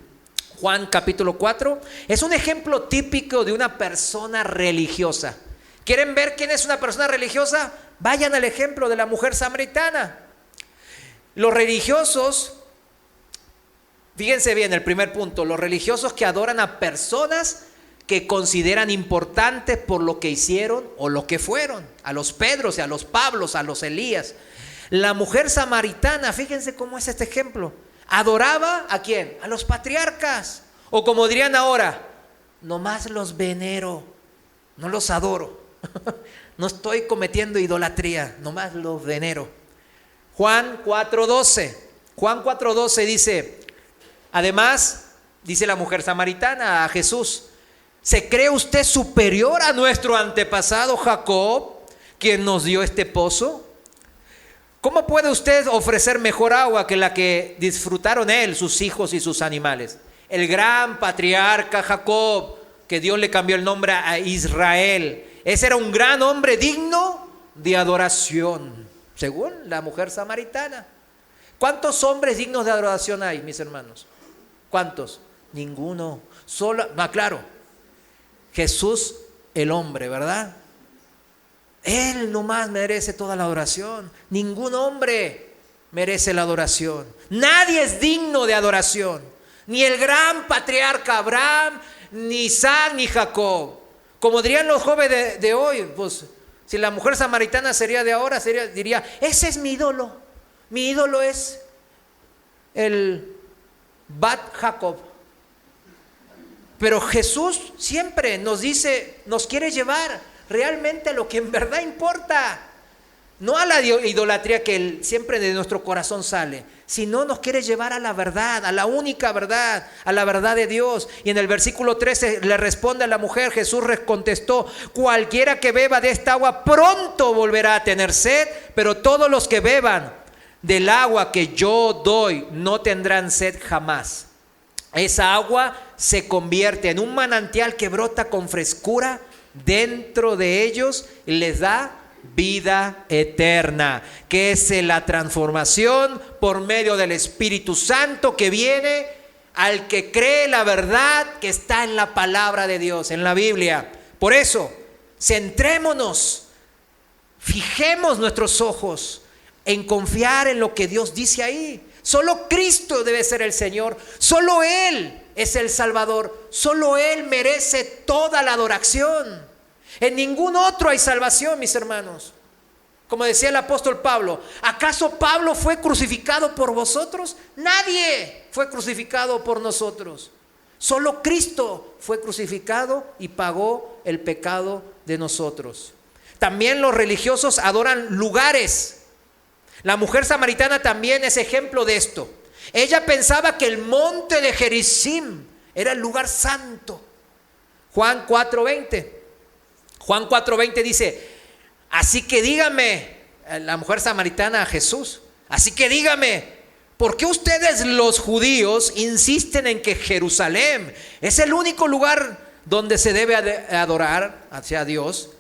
Juan capítulo 4. Es un ejemplo típico de una persona religiosa. ¿Quieren ver quién es una persona religiosa? Vayan al ejemplo de la mujer samaritana. Los religiosos, fíjense bien el primer punto, los religiosos que adoran a personas que consideran importantes por lo que hicieron o lo que fueron, a los Pedros y a los Pablos, a los Elías. La mujer samaritana, fíjense cómo es este ejemplo, adoraba ¿a quién? A los patriarcas, o como dirían ahora, nomás los venero, no los adoro. No estoy cometiendo idolatría, nomás los venero. Juan 4:12. Juan 4:12 dice, además, dice la mujer samaritana a Jesús, ¿se cree usted superior a nuestro antepasado Jacob, quien nos dio este pozo? ¿Cómo puede usted ofrecer mejor agua que la que disfrutaron él, sus hijos y sus animales? El gran patriarca Jacob, que Dios le cambió el nombre a Israel. Ese era un gran hombre digno de adoración, según la mujer samaritana. ¿Cuántos hombres dignos de adoración hay, mis hermanos? ¿Cuántos? Ninguno. Solo, claro, Jesús el hombre, ¿verdad? Él nomás merece toda la adoración. Ningún hombre merece la adoración. Nadie es digno de adoración. Ni el gran patriarca Abraham, ni Isaac, ni Jacob. Como dirían los jóvenes de hoy, pues si la mujer samaritana sería de ahora, diría, ese es mi ídolo. Mi ídolo es el Bat Jacob. Pero Jesús siempre nos dice, nos quiere llevar realmente a lo que en verdad importa. No a la idolatría que siempre de nuestro corazón sale, sino nos quiere llevar a la verdad, a la única verdad, a la verdad de Dios. Y en el versículo 13 le responde a la mujer, Jesús contestó, cualquiera que beba de esta agua pronto volverá a tener sed, pero todos los que beban del agua que yo doy no tendrán sed jamás. Esa agua se convierte en un manantial que brota con frescura dentro de ellos y les da vida eterna, que es la transformación por medio del Espíritu Santo que viene al que cree la verdad que está en la palabra de Dios, en la Biblia. Por eso, centrémonos, fijemos nuestros ojos en confiar en lo que Dios dice ahí. Solo Cristo debe ser el Señor, solo Él es el Salvador, solo Él merece toda la adoración. En ningún otro hay salvación, mis hermanos. Como decía el apóstol Pablo, ¿acaso Pablo fue crucificado por vosotros? Nadie fue crucificado por nosotros. Solo Cristo fue crucificado y pagó el pecado de nosotros. También los religiosos adoran lugares. La mujer samaritana también es ejemplo de esto. Ella pensaba que el monte de Gerizim era el lugar santo. Juan 4:20. Juan 4:20 dice, así que dígame, la mujer samaritana a Jesús, así que dígame, ¿por qué ustedes los judíos insisten en que Jerusalén es el único lugar donde se debe adorar hacia Dios?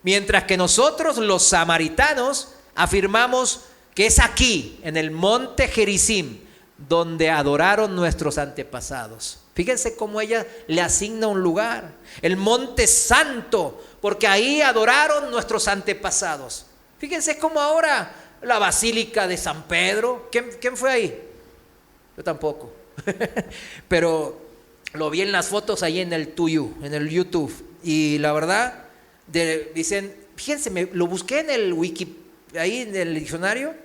Mientras que nosotros, los samaritanos, afirmamos que es aquí, en el monte Gerizim, donde adoraron nuestros antepasados. Fíjense cómo ella le asigna un lugar, el monte santo, porque ahí adoraron nuestros antepasados. Fíjense cómo ahora la basílica de San Pedro, ¿quién fue ahí? Yo tampoco, pero lo vi en las fotos ahí en el Tuyu, en el YouTube, y la verdad, dicen, fíjense, lo busqué en el Wiki, ahí en el diccionario,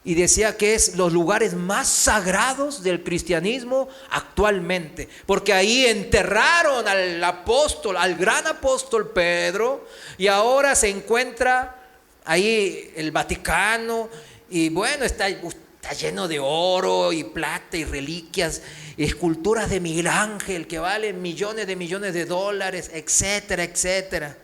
y decía que es los lugares más sagrados del cristianismo actualmente, porque ahí enterraron al apóstol, al gran apóstol Pedro, y ahora se encuentra ahí el Vaticano, y bueno, está lleno de oro y plata y reliquias, y esculturas de Miguel Ángel que valen millones de dólares, etcétera, etcétera.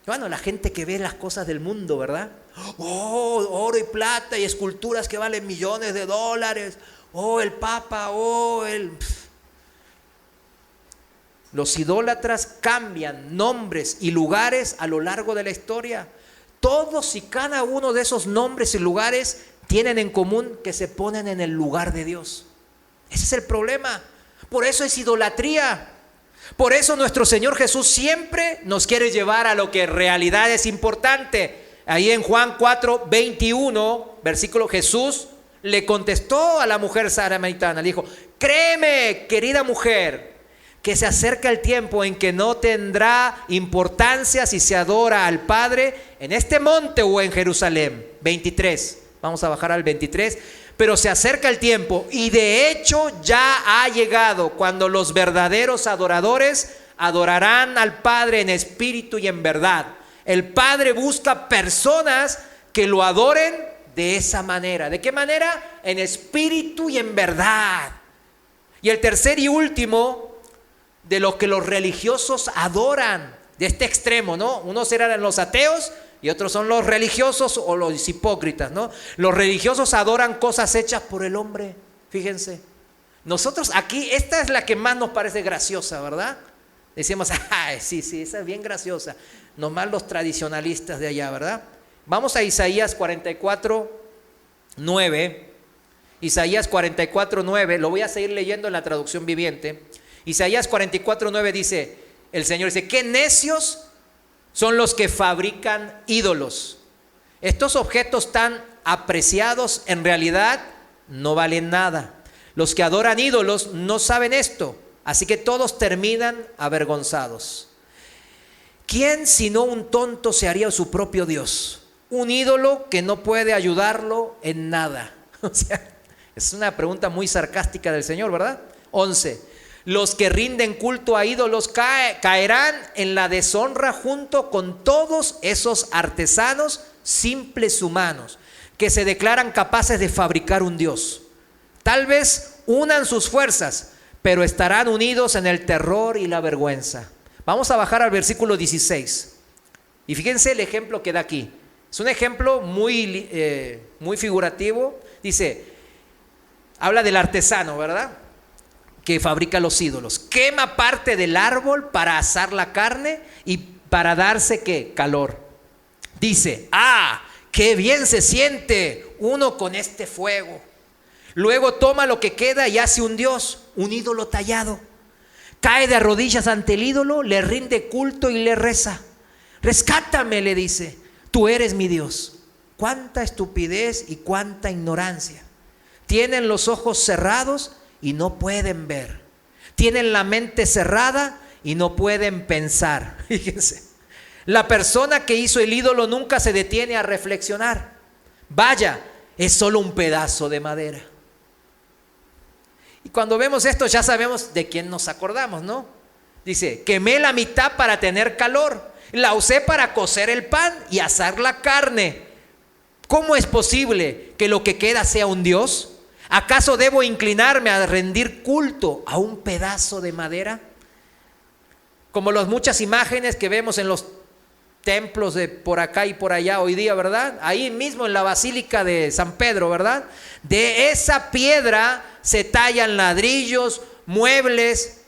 Bueno, la gente que ve las cosas del mundo, ¿verdad? Oh, oro y plata y esculturas que valen millones de dólares. Oh, el Papa, Los idólatras cambian nombres y lugares a lo largo de la historia. Todos y cada uno de esos nombres y lugares tienen en común que se ponen en el lugar de Dios. Ese es el problema. Por eso es idolatría. Por eso nuestro Señor Jesús siempre nos quiere llevar a lo que en realidad es importante. Ahí en Juan 4:21, versículo, Jesús le contestó a la mujer samaritana, le dijo: créeme, querida mujer, que se acerca el tiempo en que no tendrá importancia si se adora al Padre en este monte o en Jerusalén. 23, vamos a bajar al 23. Pero se acerca el tiempo, y de hecho ya ha llegado, cuando los verdaderos adoradores adorarán al Padre en espíritu y en verdad. El Padre busca personas que lo adoren de esa manera. ¿De qué manera? En espíritu y en verdad. Y el tercer y último de lo que los religiosos adoran, de este extremo, ¿no? Unos serán los ateos y otros son los religiosos o los hipócritas, ¿no? Los religiosos adoran cosas hechas por el hombre. Fíjense, nosotros aquí, esta es la que más nos parece graciosa, ¿verdad? Decimos, sí, esa es bien graciosa. Nomás los tradicionalistas de allá, ¿verdad? Vamos a Isaías 44:9. Isaías 44:9, lo voy a seguir leyendo en la traducción viviente. Isaías 44:9 dice, el Señor dice: qué necios son los que fabrican ídolos. Estos objetos tan apreciados en realidad no valen nada. Los que adoran ídolos no saben esto, así que todos terminan avergonzados. ¿Quién sino un tonto se haría su propio Dios? Un ídolo que no puede ayudarlo en nada. O sea, es una pregunta muy sarcástica del Señor, ¿verdad? 11. Los que rinden culto a ídolos caerán en la deshonra junto con todos esos artesanos simples humanos que se declaran capaces de fabricar un Dios. Tal vez unan sus fuerzas, pero estarán unidos en el terror y la vergüenza. Vamos a bajar al versículo 16. Y fíjense el ejemplo que da aquí. Es un ejemplo muy figurativo. Dice, habla del artesano, ¿verdad?, que fabrica los ídolos. Quema parte del árbol para asar la carne y para darse, ¿qué? Calor. Dice, qué bien se siente uno con este fuego. Luego toma lo que queda y hace un dios, un ídolo tallado. Cae de rodillas ante el ídolo, le rinde culto y le reza. Rescátame, le dice, tú eres mi Dios. Cuánta estupidez y cuánta ignorancia. Tienen los ojos cerrados y no pueden ver. Tienen la mente cerrada y no pueden pensar. Fíjense, la persona que hizo el ídolo nunca se detiene a reflexionar. Vaya, es solo un pedazo de madera. Y cuando vemos esto ya sabemos de quién nos acordamos, ¿no? Dice, quemé la mitad para tener calor, la usé para cocer el pan y asar la carne. ¿Cómo es posible que lo que queda sea un Dios? ¿Acaso debo inclinarme a rendir culto a un pedazo de madera? Como las muchas imágenes que vemos en los templos de por acá y por allá hoy día, ¿verdad? Ahí mismo en la Basílica de San Pedro, ¿verdad? De esa piedra se tallan ladrillos, muebles,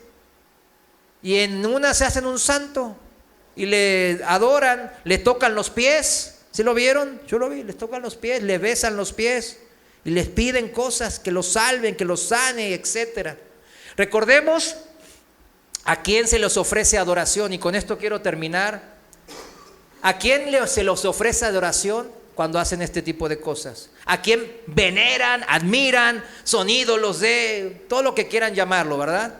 y en una se hacen un santo. y le adoran, le tocan los pies. ¿Sí lo vieron? Yo lo vi, les tocan los pies, le besan los pies y les piden cosas, que los salven, que los sane, etc. Recordemos a quién se les ofrece adoración, y con esto quiero terminar. ¿A quién se les ofrece adoración cuando hacen este tipo de cosas? ¿A quién veneran, admiran, son ídolos de todo lo que quieran llamarlo, verdad?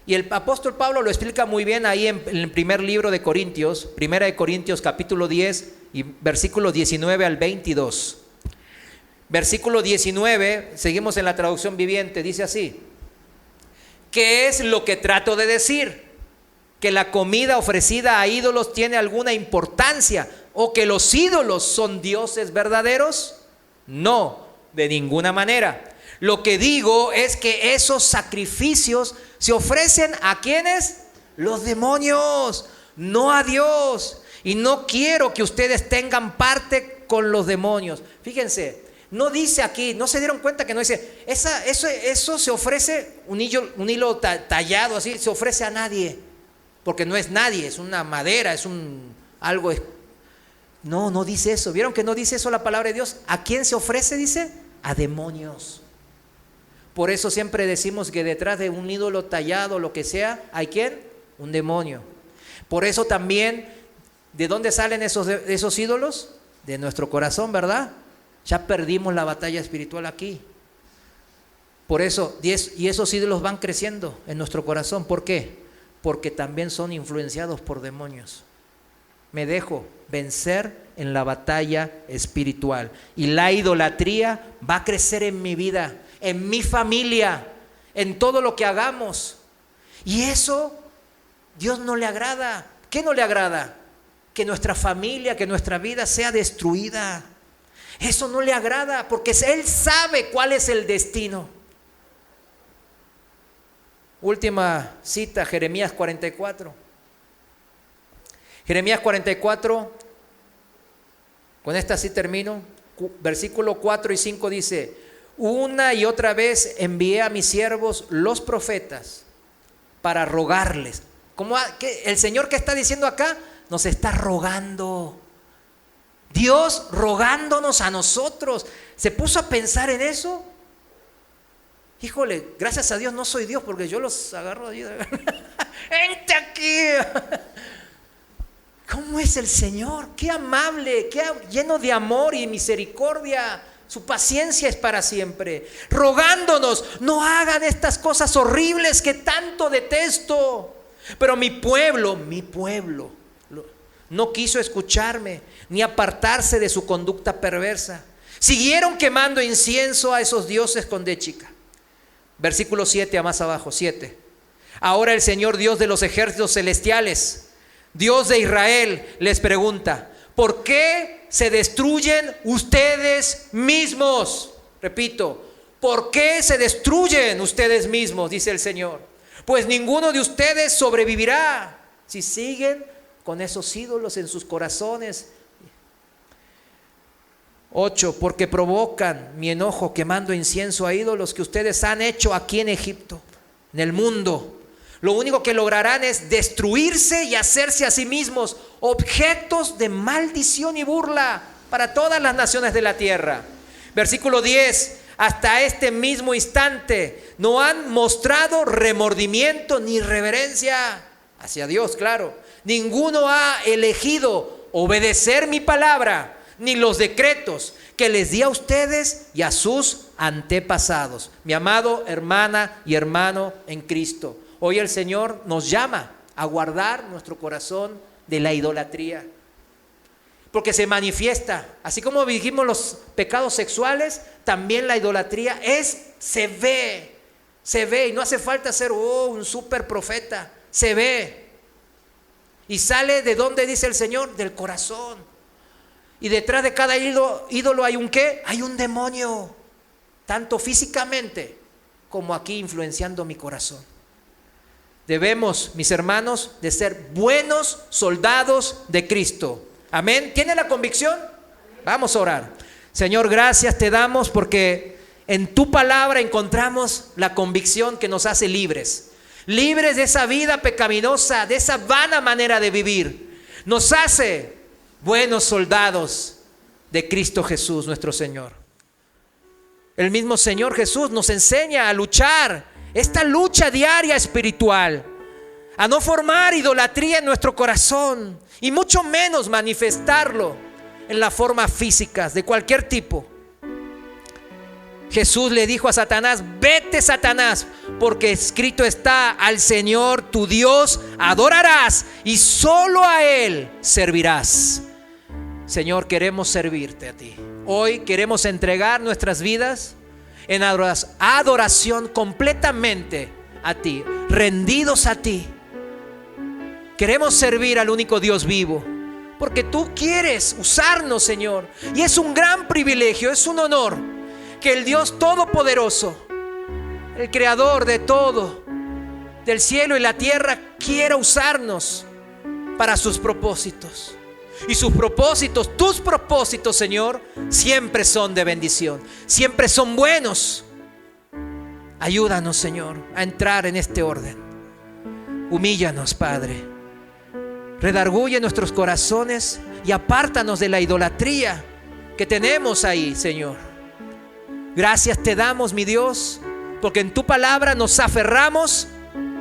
Y el apóstol Pablo lo explica muy bien ahí en el primer libro de Corintios, Primera de Corintios capítulo 10 y versículos 19 al 22. Versículo 19, seguimos en la traducción viviente, dice así: ¿qué es lo que trato de decir? ¿Que la comida ofrecida a ídolos tiene alguna importancia? ¿O que los ídolos son dioses verdaderos? No, de ninguna manera. Lo que digo es que esos sacrificios se ofrecen ¿a quiénes? Los demonios, no a Dios. Y no quiero que ustedes tengan parte con los demonios. Fíjense, no dice aquí, ¿no se dieron cuenta que no dice eso se ofrece, un hilo tallado así, se ofrece a nadie? Porque no es nadie, es una madera, es algo. No dice eso. ¿Vieron que no dice eso la palabra de Dios? ¿A quién se ofrece? Dice, a demonios. Por eso siempre decimos que detrás de un ídolo tallado, lo que sea, ¿hay quién? Un demonio. Por eso también, ¿de dónde salen esos ídolos? De nuestro corazón, ¿verdad? Ya perdimos la batalla espiritual aquí. Por eso, y esos ídolos van creciendo en nuestro corazón. ¿Por qué? Porque también son influenciados por demonios. Me dejo vencer en la batalla espiritual. Y la idolatría va a crecer en mi vida, en mi familia, en todo lo que hagamos. Y eso Dios no le agrada. ¿Qué no le agrada? Que nuestra familia, que nuestra vida sea destruida. Eso no le agrada, porque Él sabe cuál es el destino. Última cita, Jeremías 44. Jeremías 44, con esta sí termino. Versículo 4 y 5 dice: una y otra vez envié a mis siervos los profetas para rogarles. El Señor que está diciendo acá nos está rogando. Dios rogándonos a nosotros. ¿Se puso a pensar en eso? Híjole, gracias a Dios no soy Dios, porque yo los agarro allí. ¡Vente aquí! ¿Cómo es el Señor? ¡Qué amable! ¡Qué lleno de amor y misericordia! Su paciencia es para siempre. Rogándonos, no hagan estas cosas horribles que tanto detesto. Pero mi pueblo no quiso escucharme ni apartarse de su conducta perversa. Siguieron quemando incienso a esos dioses con déchica. Versículo 7, a más abajo, 7. Ahora el Señor Dios de los ejércitos celestiales, Dios de Israel, les pregunta: ¿por qué se destruyen ustedes mismos? Repito, ¿por qué se destruyen ustedes mismos? Dice el Señor. Pues ninguno de ustedes sobrevivirá si siguen con esos ídolos en sus corazones. 8, porque provocan mi enojo quemando incienso a ídolos que ustedes han hecho aquí en Egipto, en el mundo. Lo único que lograrán es destruirse y hacerse a sí mismos objetos de maldición y burla para todas las naciones de la tierra. Versículo 10, hasta este mismo instante no han mostrado remordimiento ni reverencia hacia Dios, claro. Ninguno ha elegido obedecer mi palabra ni los decretos que les di a ustedes y a sus antepasados. Mi amado hermana y hermano en Cristo, hoy el Señor nos llama a guardar nuestro corazón de la idolatría, porque se manifiesta, así como dijimos los pecados sexuales, también la idolatría se ve, y no hace falta ser un super profeta, se ve y sale. ¿De dónde dice el Señor? Del corazón. Y detrás de cada ídolo hay un ¿qué? Hay un demonio, tanto físicamente como aquí influenciando mi corazón. Debemos, mis hermanos, de ser buenos soldados de Cristo. Amén. ¿Tiene la convicción? Vamos a orar. Señor, gracias te damos porque en tu palabra encontramos la convicción que nos hace libres. Libres de esa vida pecaminosa, de esa vana manera de vivir. nos hace buenos soldados de Cristo Jesús, nuestro Señor. El mismo Señor Jesús nos enseña a luchar esta lucha diaria espiritual, a no formar idolatría en nuestro corazón y mucho menos manifestarlo en la forma física de cualquier tipo. Jesús le dijo a Satanás: vete, Satanás, porque escrito está: al Señor tu Dios adorarás y solo a Él servirás. Señor, queremos servirte a ti. Hoy queremos entregar nuestras vidas en adoración completamente a ti, rendidos a ti. Queremos servir al único Dios vivo, porque tú quieres usarnos, Señor. Y es un gran privilegio, es un honor que el Dios Todopoderoso, el Creador de todo, del cielo y la tierra, quiera usarnos para sus propósitos. Y sus propósitos, tus propósitos, Señor, siempre son de bendición, siempre son buenos. Ayúdanos, Señor, a entrar en este orden. Humíllanos, Padre. Redarguye nuestros corazones y apártanos de la idolatría que tenemos ahí, Señor. Gracias te damos, mi Dios, porque en tu palabra nos aferramos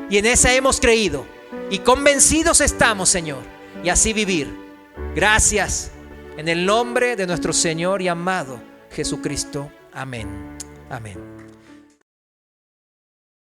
y en esa hemos creído. Y convencidos estamos, Señor, y así vivir. Gracias, en el nombre de nuestro Señor y amado Jesucristo. Amén. Amén.